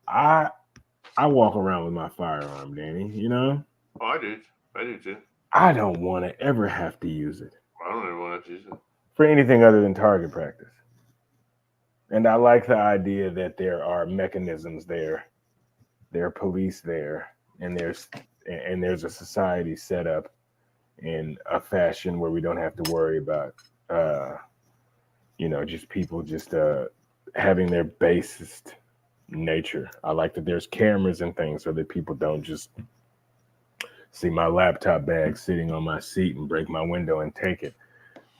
[SPEAKER 2] I walk around with my firearm, Danny,
[SPEAKER 1] Oh, I do too.
[SPEAKER 2] I don't want to ever have to use it.
[SPEAKER 1] I don't ever want to use it.
[SPEAKER 2] for anything other than target practice. And I like the idea that there are mechanisms there, there are police there, and there's a society set up in a fashion where we don't have to worry about, just people just having their basest nature. I like that there's cameras and things so that people don't just see my laptop bag sitting on my seat and break my window and take it,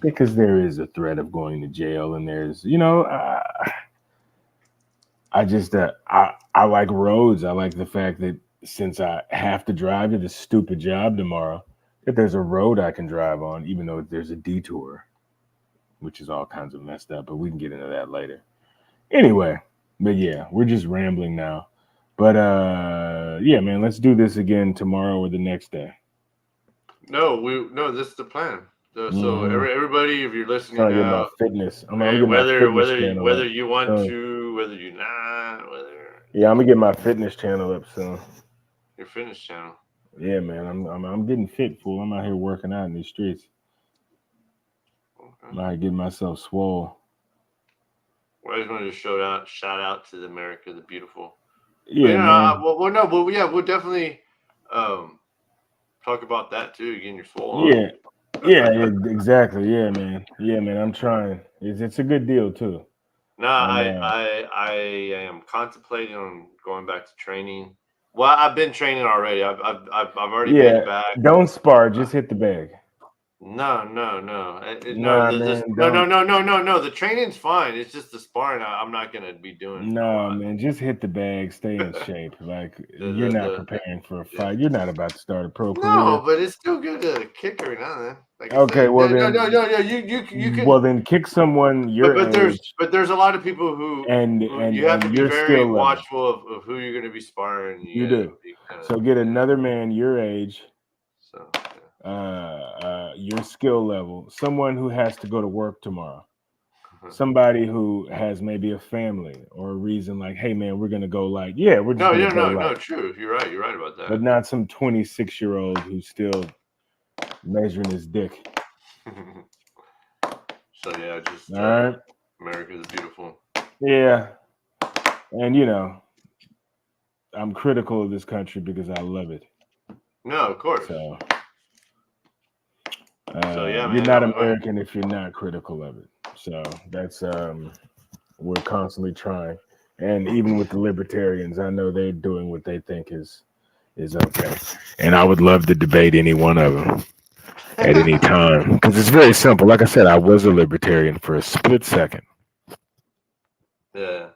[SPEAKER 2] because there is a threat of going to jail, and there's, I just I like roads. I like the fact that since I have to drive to this stupid job tomorrow, that there's a road I can drive on, even though there's a detour, which is all kinds of messed up, but we can get into that later. Anyway, but yeah, we're just rambling now. But yeah, man, let's do this again tomorrow or the next day.
[SPEAKER 1] No, this is the plan. So everybody, if you're listening
[SPEAKER 2] Sorry
[SPEAKER 1] now,
[SPEAKER 2] about fitness.
[SPEAKER 1] whether you want to, whether you not,
[SPEAKER 2] yeah, I'm gonna get my fitness channel up soon.
[SPEAKER 1] Your fitness channel.
[SPEAKER 2] Yeah, man, I'm getting fit, fool. I'm out here working out in these streets.
[SPEAKER 1] Okay.
[SPEAKER 2] I might get myself swole.
[SPEAKER 1] Well, I just wanted to shout out to America the beautiful.
[SPEAKER 2] Yeah, man.
[SPEAKER 1] We'll definitely talk about that too. Getting your swole.
[SPEAKER 2] Yeah, exactly. Yeah, man. I'm trying. It's a good deal too.
[SPEAKER 1] No, I am contemplating on going back to training. Well, I've been training already. I've already been back.
[SPEAKER 2] Don't spar. Just hit the bag.
[SPEAKER 1] No.
[SPEAKER 2] Nah,
[SPEAKER 1] No. The training's fine. It's just the sparring I'm not gonna be doing.
[SPEAKER 2] No, man. Just hit the bag. Stay in shape. Like you're not preparing for a fight. You're not about to start a pro career.
[SPEAKER 1] No, but it's still good to kick every now and then. Like
[SPEAKER 2] okay, well then.
[SPEAKER 1] No. You can.
[SPEAKER 2] Well then, kick someone your age.
[SPEAKER 1] But there's a lot of people who you have to be very watchful of who you're going to be sparring.
[SPEAKER 2] You do. So get another man your age.
[SPEAKER 1] So.
[SPEAKER 2] Your skill level, someone who has to go to work tomorrow, somebody who has maybe a family or a reason, like, hey man, we're gonna go light. Yeah, we're just
[SPEAKER 1] no, true. You're right about that.
[SPEAKER 2] But not some 26-year-old who's still measuring his dick.
[SPEAKER 1] So yeah, just
[SPEAKER 2] all right.
[SPEAKER 1] America is beautiful.
[SPEAKER 2] Yeah, and I'm critical of this country because I love it.
[SPEAKER 1] No, of course.
[SPEAKER 2] So
[SPEAKER 1] yeah, man,
[SPEAKER 2] you're not American if you're not critical of it. So that's we're constantly trying, and even with the libertarians, I know they're doing what they think is okay, and I would love to debate any one of them at any time, because it's very simple. Like I said, I was a libertarian for a split second.
[SPEAKER 1] Yeah.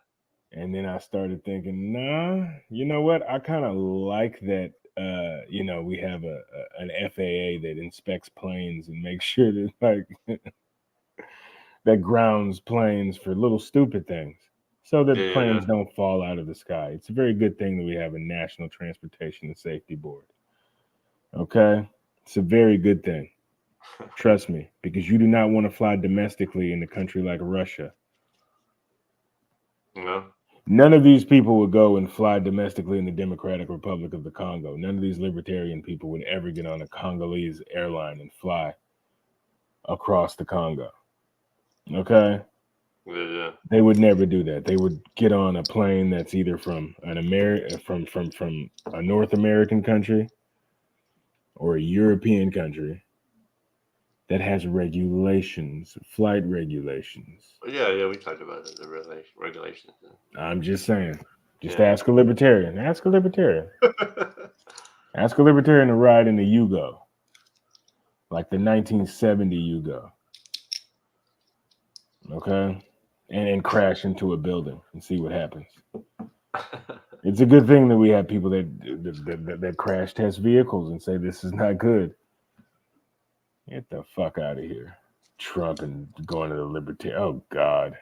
[SPEAKER 2] And then I started thinking, nah, you know what? I kind of like that. We have an FAA that inspects planes and makes sure that that grounds planes for little stupid things, so that planes don't fall out of the sky. It's a very good thing that we have a National Transportation and Safety Board. Okay, it's a very good thing. Trust me, because you do not want to fly domestically in a country like Russia.
[SPEAKER 1] No.
[SPEAKER 2] None of these people would go and fly domestically in the Democratic Republic of the Congo. None of these libertarian people would ever get on a Congolese airline and fly across the Congo. Okay?
[SPEAKER 1] Yeah.
[SPEAKER 2] They would never do that. They would get on a plane that's either from from a North American country or a European country that has regulations, flight regulations.
[SPEAKER 1] Yeah, we talked about it, the regulations.
[SPEAKER 2] I'm just saying. Ask a libertarian. Ask a libertarian. Ask a libertarian to ride in a Yugo, like the 1970 Yugo. Okay? And crash into a building and see what happens. It's a good thing that we have people that crash test vehicles and say this is not good. Get the fuck out of here. Trump and going to the libertarian. Oh God.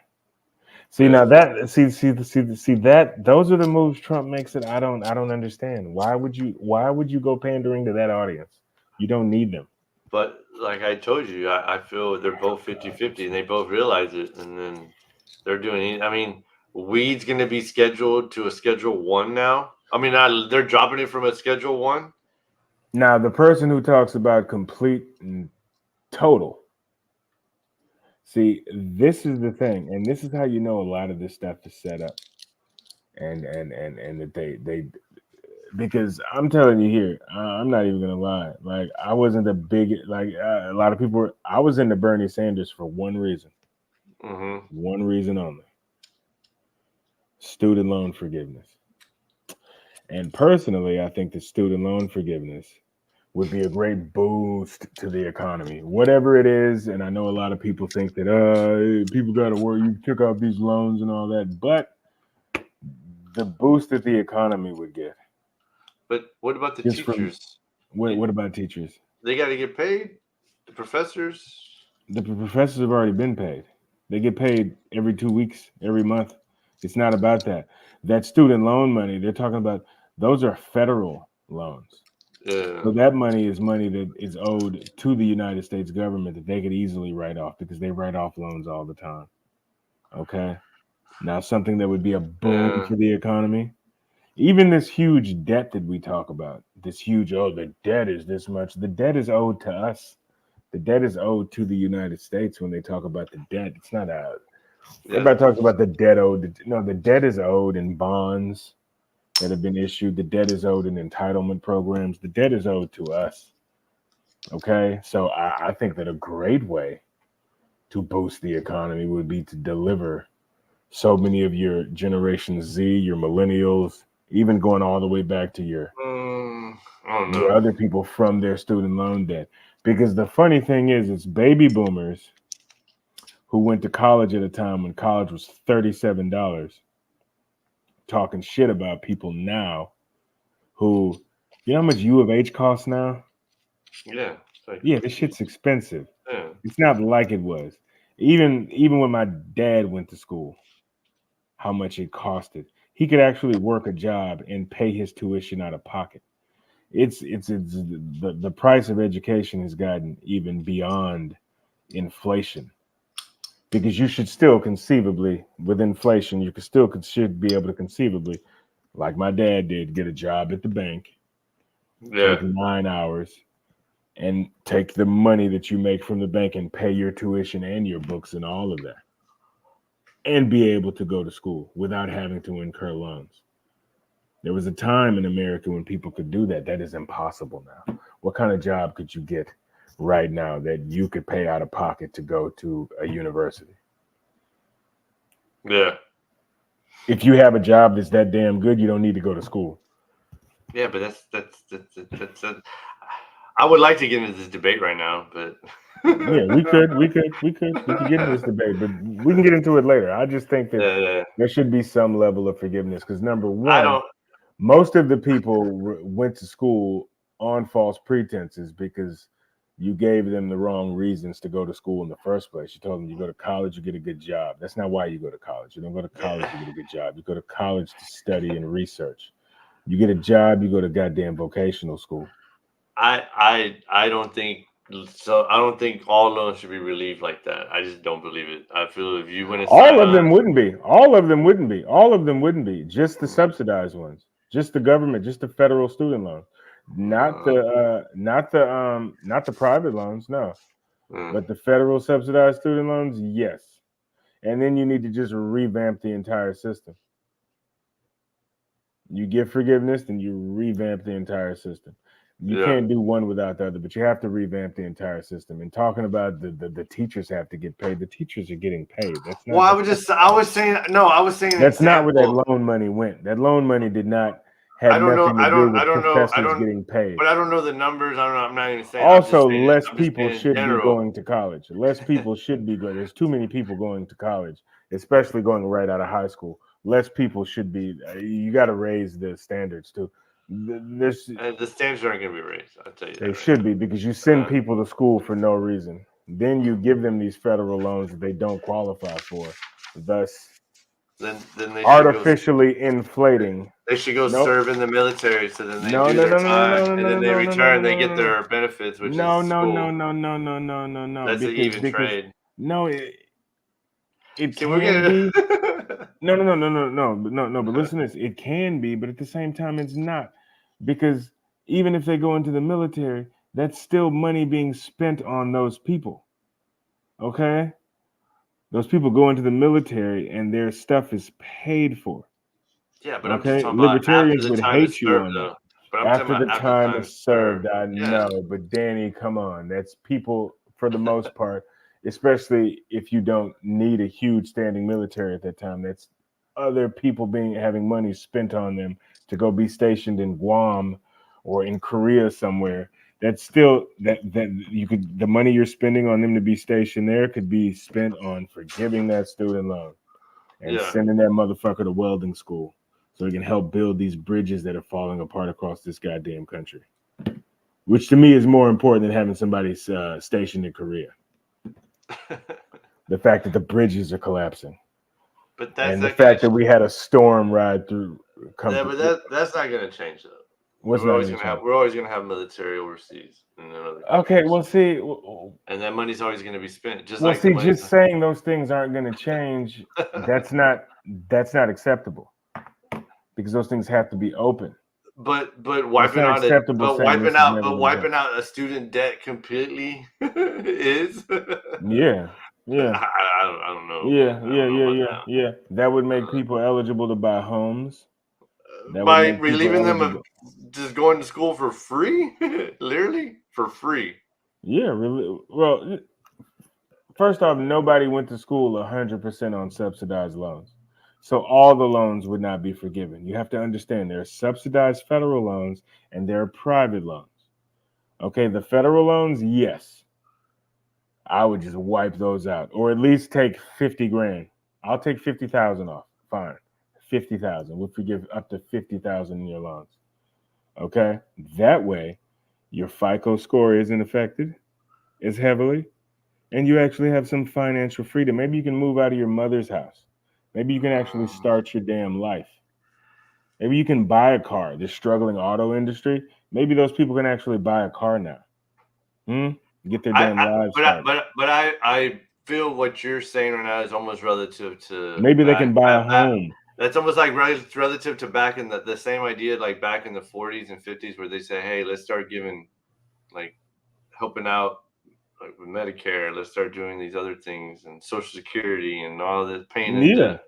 [SPEAKER 2] See now that see that those are the moves Trump makes that I don't understand. Why would you go pandering to that audience? You don't need them.
[SPEAKER 1] But like I told you, I feel they're both 50-50 and they both realize it, and then they're doing it. I mean, weed's gonna be scheduled to a Schedule 1 now. I mean, they're dropping it from a Schedule 1.
[SPEAKER 2] Now, the person who talks about complete and total See, this is the thing, and this is how you know a lot of this stuff is set up, and that they because I'm telling you here, I'm not even gonna lie. Like I wasn't a big a lot of people were. I was into Bernie Sanders for one reason, one reason only: student loan forgiveness. And personally, I think that student loan forgiveness would be a great boost to the economy, whatever it is. And I know a lot of people think that people got to worry, you took out these loans and all that, but the boost that the economy would get.
[SPEAKER 1] But what about the
[SPEAKER 2] Just from-
[SPEAKER 1] teachers?
[SPEAKER 2] What about teachers?
[SPEAKER 1] They got to get paid. The professors.
[SPEAKER 2] The professors have already been paid. They get paid every 2 weeks, every month. It's not about that. That student loan money, they're talking about, those are federal loans.
[SPEAKER 1] Yeah.
[SPEAKER 2] So that money is money that is owed to the United States government that they could easily write off because they write off loans all the time. Okay. Now, something that would be a boom
[SPEAKER 1] Yeah.
[SPEAKER 2] for the economy, even this huge debt that we talk about, this huge, the debt is this much. The debt is owed to us. The debt is owed to the United States when they talk about the debt. It's not a, everybody talks about the debt owed. No, the debt is owed in bonds that have been issued. The debt is owed in entitlement programs. The debt is owed to us. Okay. So I think that a great way to boost the economy would be to deliver so many of your Generation Z, your millennials, even going all the way back to your other people from their student loan debt. Because the funny thing is, it's baby boomers who went to college at a time when college was $37, talking shit about people now who, you know how much U of H costs now?
[SPEAKER 1] Yeah.
[SPEAKER 2] Yeah, this shit's expensive.
[SPEAKER 1] Yeah.
[SPEAKER 2] It's not like it was. Even when my dad went to school, how much it costed. He could actually work a job and pay his tuition out of pocket. It's the price of education has gotten even beyond inflation, because you should still conceivably, with inflation, you should be able to conceivably, like my dad did, get a job at the bank,
[SPEAKER 1] Yeah.
[SPEAKER 2] take 9 hours, and take the money that you make from the bank and pay your tuition and your books and all of that, and be able to go to school without having to incur loans. There was a time in America when people could do that. That is impossible now. What kind of job could you get right now that you could pay out of pocket to go to a university?
[SPEAKER 1] Yeah.
[SPEAKER 2] If you have a job that's that damn good, you don't need to go to school.
[SPEAKER 1] Yeah, but that's I would like to get into this debate right now, but
[SPEAKER 2] Yeah, we could get into this debate, but we can get into it later. I just think that there should be some level of forgiveness, because number one, most of the people went to school on false pretenses because you gave them the wrong reasons to go to school in the first place. You told them you go to college, you get a good job. That's not why you go to college. You don't go to college to get a good job. You go to college to study and research. You get a job, you go to goddamn vocational school.
[SPEAKER 1] I don't think so. I don't think all loans should be relieved like that. I just don't believe it. I feel if you went
[SPEAKER 2] all of them wouldn't be. All of them wouldn't be. All of them wouldn't be. Just the subsidized ones. Just the government. Just the federal student loan. Not the private loans. No, but the federal subsidized student loans. Yes, and then you need to just revamp the entire system. You give forgiveness, then you revamp the entire system. You can't do one without the other, but you have to revamp the entire system. And talking about the teachers have to get paid. The teachers are getting paid. That's not.
[SPEAKER 1] Well, I was saying
[SPEAKER 2] that's not where that loan money went. That loan money did not have nothing to do with professors getting paid.
[SPEAKER 1] But I don't know the numbers. I'm not even saying.
[SPEAKER 2] Also, less people should be going to college. Less people should be going. There's too many people going to college, especially going right out of high school. Less people should be. You got to raise the standards too.
[SPEAKER 1] The standards aren't going to be raised. I'll tell you.
[SPEAKER 2] They should be, because you send people to school for no reason. Then you give them these federal loans that they don't qualify for, thus
[SPEAKER 1] then they
[SPEAKER 2] artificially inflating.
[SPEAKER 1] They should go serve in the military, so then they do their time, and then they return. They get their benefits, which
[SPEAKER 2] no.
[SPEAKER 1] That's
[SPEAKER 2] an
[SPEAKER 1] even trade.
[SPEAKER 2] No, it can be. No. But listen to this. It can be, but at the same time, it's not. Because even if they go into the military, that's still money being spent on those people. Okay? Those people go into the military and their stuff is paid for.
[SPEAKER 1] Yeah, but I'm just
[SPEAKER 2] Okay,
[SPEAKER 1] talking about after
[SPEAKER 2] libertarians
[SPEAKER 1] the
[SPEAKER 2] would
[SPEAKER 1] time is
[SPEAKER 2] hate you
[SPEAKER 1] served,
[SPEAKER 2] on that.
[SPEAKER 1] though. But I'm talking
[SPEAKER 2] After
[SPEAKER 1] about
[SPEAKER 2] the
[SPEAKER 1] after the
[SPEAKER 2] time
[SPEAKER 1] time
[SPEAKER 2] is
[SPEAKER 1] is
[SPEAKER 2] served,
[SPEAKER 1] served.
[SPEAKER 2] I
[SPEAKER 1] Yes.
[SPEAKER 2] know, but Danny, come on, that's people for the most part, especially if you don't need a huge standing military at that time. That's other people having money spent on them to go be stationed in Guam or in Korea somewhere. That's still that you could the money you're spending on them to be stationed there could be spent on forgiving that student loan and
[SPEAKER 1] Yeah.
[SPEAKER 2] sending that motherfucker to welding school so he can help build these bridges that are falling apart across this goddamn country. Which to me is more important than having somebody stationed in Korea. The fact that the bridges are collapsing.
[SPEAKER 1] But that's
[SPEAKER 2] And the
[SPEAKER 1] not
[SPEAKER 2] fact
[SPEAKER 1] gonna
[SPEAKER 2] that we had a storm ride through.
[SPEAKER 1] Yeah, but that's not gonna change though.
[SPEAKER 2] What's
[SPEAKER 1] we're
[SPEAKER 2] not
[SPEAKER 1] always
[SPEAKER 2] gonna
[SPEAKER 1] gonna have
[SPEAKER 2] change?
[SPEAKER 1] we're always gonna have military overseas in other
[SPEAKER 2] Okay,
[SPEAKER 1] countries.
[SPEAKER 2] well, see,
[SPEAKER 1] And that money's always gonna be spent. Just
[SPEAKER 2] well,
[SPEAKER 1] like the
[SPEAKER 2] see,
[SPEAKER 1] money.
[SPEAKER 2] just saying those things aren't going to change. That's not acceptable because those things have to be open.
[SPEAKER 1] But
[SPEAKER 2] It's
[SPEAKER 1] wiping
[SPEAKER 2] not
[SPEAKER 1] out
[SPEAKER 2] acceptable saying this is never gonna
[SPEAKER 1] wiping out a student debt completely is.
[SPEAKER 2] Yeah.
[SPEAKER 1] I don't know. Man. I don't know about
[SPEAKER 2] Yeah. That would make
[SPEAKER 1] Uh,
[SPEAKER 2] people eligible to buy homes. That would
[SPEAKER 1] By
[SPEAKER 2] make people
[SPEAKER 1] relieving them of
[SPEAKER 2] eligible.
[SPEAKER 1] just going to school for free, literally for free.
[SPEAKER 2] Yeah, really. Well, first off, nobody went to school 100% on subsidized loans. So all the loans would not be forgiven. You have to understand there are subsidized federal loans and there are private loans. Okay, the federal loans, yes. I would just wipe those out or at least take 50 grand. I'll take 50,000 off. Fine. 50,000. We'll forgive up to 50,000 in your loans. Okay? That way, your FICO score isn't affected as heavily and you actually have some financial freedom. Maybe you can move out of your mother's house. Maybe you can actually start your damn life. Maybe you can buy a car. The struggling auto industry, maybe those people can actually buy a car now. Get their damn lives started.
[SPEAKER 1] But I feel what you're saying right now is almost relative to
[SPEAKER 2] Maybe they can buy a home.
[SPEAKER 1] That's almost like relative to back in the same idea, like back in the 40s and 50s, where they say, "Hey, let's start giving, like, helping out, like with Medicare. Let's start doing these other things and Social Security and all this paying into."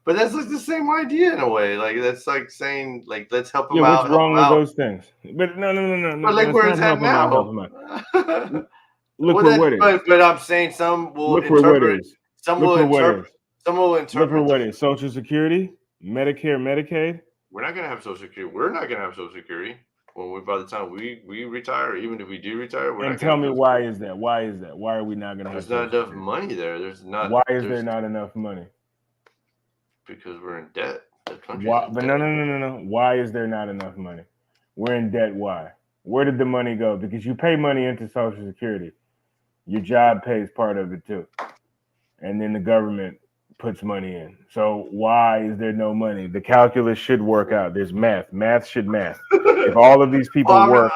[SPEAKER 1] But that's like the same idea in a way. Like that's like saying, like, let's help them out.
[SPEAKER 2] What's wrong with those things? But no.
[SPEAKER 1] But like where it's at now.
[SPEAKER 2] Look where what is.
[SPEAKER 1] But I'm saying some will
[SPEAKER 2] look where what
[SPEAKER 1] interpret.
[SPEAKER 2] is.
[SPEAKER 1] Some
[SPEAKER 2] Look
[SPEAKER 1] will
[SPEAKER 2] where what
[SPEAKER 1] interpret.
[SPEAKER 2] is.
[SPEAKER 1] Some will interpret.
[SPEAKER 2] Look where what is. Social Security, Medicare, Medicaid.
[SPEAKER 1] We're not gonna have Social Security. We're not gonna have Social Security when by the time we retire, even if we do retire, we're
[SPEAKER 2] And
[SPEAKER 1] not.
[SPEAKER 2] tell me why is that? Why is that? Why are we not gonna have?
[SPEAKER 1] There's not enough money there. There's not.
[SPEAKER 2] Why is there not enough money?
[SPEAKER 1] Because we're in debt.
[SPEAKER 2] Why, but no. Why is there not enough money? We're in debt. Why? Where did the money go? Because you pay money into Social Security. Your job pays part of it too. And then the government puts money in. So why is there no money? The calculus should work out. There's math. Math should math. If all of these people work,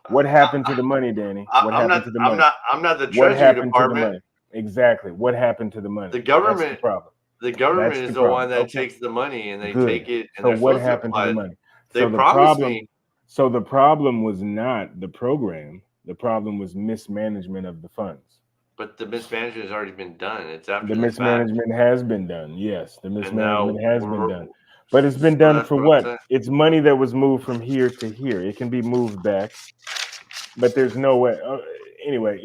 [SPEAKER 2] what happened to the money, Danny? What happened to the money?
[SPEAKER 1] I'm not the Treasury Department.
[SPEAKER 2] Exactly. What happened to the money?
[SPEAKER 1] The government.
[SPEAKER 2] That's the problem.
[SPEAKER 1] The government is the one that takes the money and they take it. And
[SPEAKER 2] so what happened to the money?
[SPEAKER 1] They promised me.
[SPEAKER 2] So the problem was not the program. The problem was mismanagement of the funds.
[SPEAKER 1] But the mismanagement has already been done. It's after
[SPEAKER 2] the mismanagement has been done. Yes, the mismanagement has been done. But it's been done for what? It's money that was moved from here to here. It can be moved back, but there's no way. Anyway,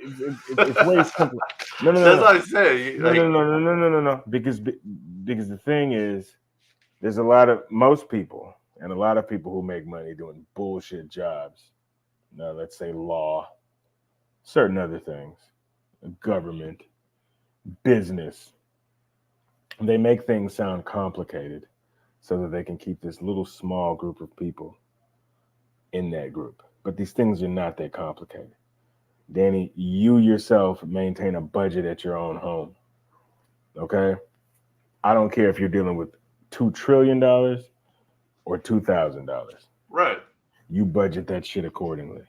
[SPEAKER 2] it's way simpler. No.
[SPEAKER 1] That's what I say.
[SPEAKER 2] No. Because the thing is, there's most people and a lot of people who make money doing bullshit jobs. Now, let's say law, certain other things, government, business. They make things sound complicated so that they can keep this little small group of people in that group. But these things are not that complicated. Danny, you yourself maintain a budget at your own home. Okay? I don't care if you're dealing with $2 trillion or $2,000.
[SPEAKER 1] Right.
[SPEAKER 2] You budget that shit accordingly.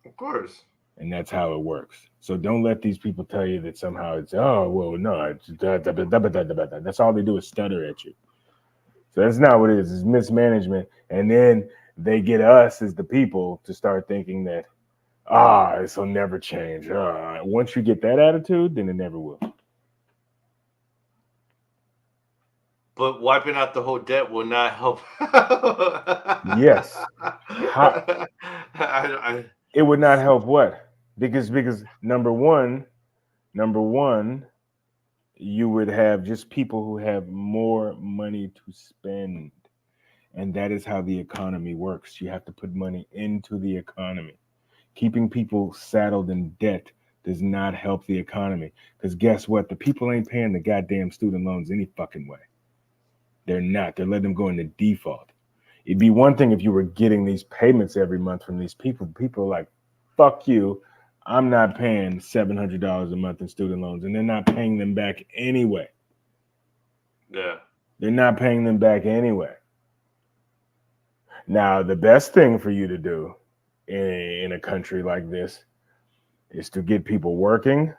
[SPEAKER 1] Of course.
[SPEAKER 2] And that's how it works. So don't let these people tell you that somehow it's, oh, well, no, that's all they do is stutter at you. So that's not what it is. It's mismanagement. And then they get us as the people to start thinking that, this will never change. Once you get that attitude, then it never will.
[SPEAKER 1] But wiping out the whole debt will not help.
[SPEAKER 2] Yes.
[SPEAKER 1] I,
[SPEAKER 2] It would not help what? Because number one, you would have just people who have more money to spend. And that is how the economy works. You have to put money into the economy. Keeping people saddled in debt does not help the economy. Because guess what? The people ain't paying the goddamn student loans any fucking way. They're not. They're letting them go into default. It'd be one thing if you were getting these payments every month from these people. People are like, fuck you. I'm not paying $700 a month in student loans. And they're not paying them back anyway.
[SPEAKER 1] yeah.
[SPEAKER 2] They're not paying them back anyway. Now, the best thing for you to do in a country like this is to get people working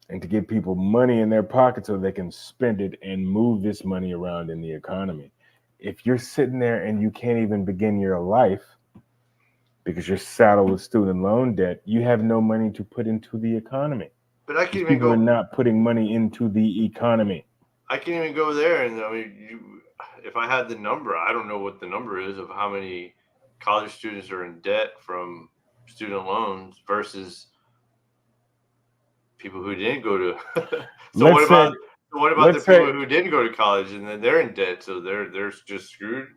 [SPEAKER 2] and to get people money in their pocket so they can spend it and move this money around in the economy. If you're sitting there and you can't even begin your life because you're saddled with student loan debt, you have no money to put into the economy.
[SPEAKER 1] But I can't even
[SPEAKER 2] People
[SPEAKER 1] go.
[SPEAKER 2] are not putting money into the economy.
[SPEAKER 1] I can't even go there. And I mean, if I had the number, I don't know what the number is of how many college students are in debt from student loans versus people who didn't go to. What about the people who didn't go to college and then they're in debt? So they're just screwed.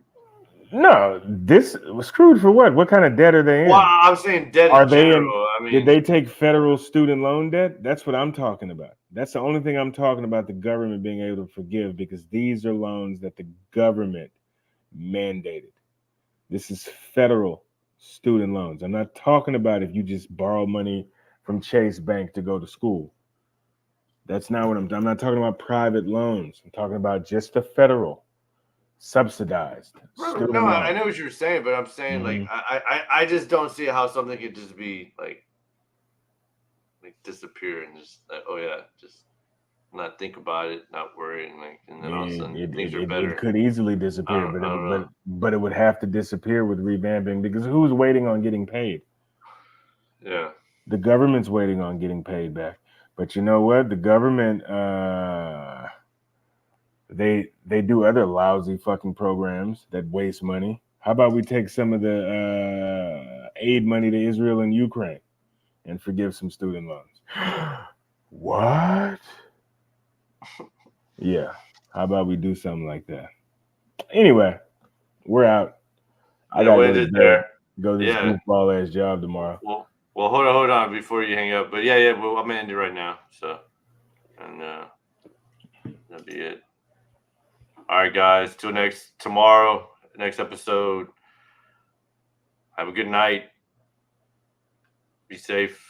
[SPEAKER 2] No, this was screwed for what? What kind of debt are they in?
[SPEAKER 1] Well, I'm saying debt
[SPEAKER 2] Are
[SPEAKER 1] in
[SPEAKER 2] they
[SPEAKER 1] general. I mean,
[SPEAKER 2] did they take federal student loan debt? That's what I'm talking about. That's the only thing I'm talking about the government being able to forgive, because these are loans that the government mandated. This is federal student loans. I'm not talking about if you just borrow money from Chase Bank to go to school. That's not what I'm not talking about private loans. I'm talking about just the federal subsidized student
[SPEAKER 1] no,
[SPEAKER 2] loan.
[SPEAKER 1] I know what you're saying, but I'm saying like I just don't see how something could just be like disappear and just like, oh yeah, just not think about it, not worry, and then all of a sudden things are better.
[SPEAKER 2] It could easily disappear, but it would have to disappear with revamping, because who's waiting on getting paid?
[SPEAKER 1] Yeah,
[SPEAKER 2] the government's waiting on getting paid back. But you know what? The government they do other lousy fucking programs that waste money. How about we take some of the aid money to Israel and Ukraine and forgive some student loans? What? Yeah. How about we do something like that? Anyway, we're out. I gotta go to this goofball ass job tomorrow.
[SPEAKER 1] Well, hold on before you hang up. But yeah. Well, I'm gonna end it right now. So, and that'll be it. All right, guys. Till tomorrow, next episode. Have a good night. Be safe.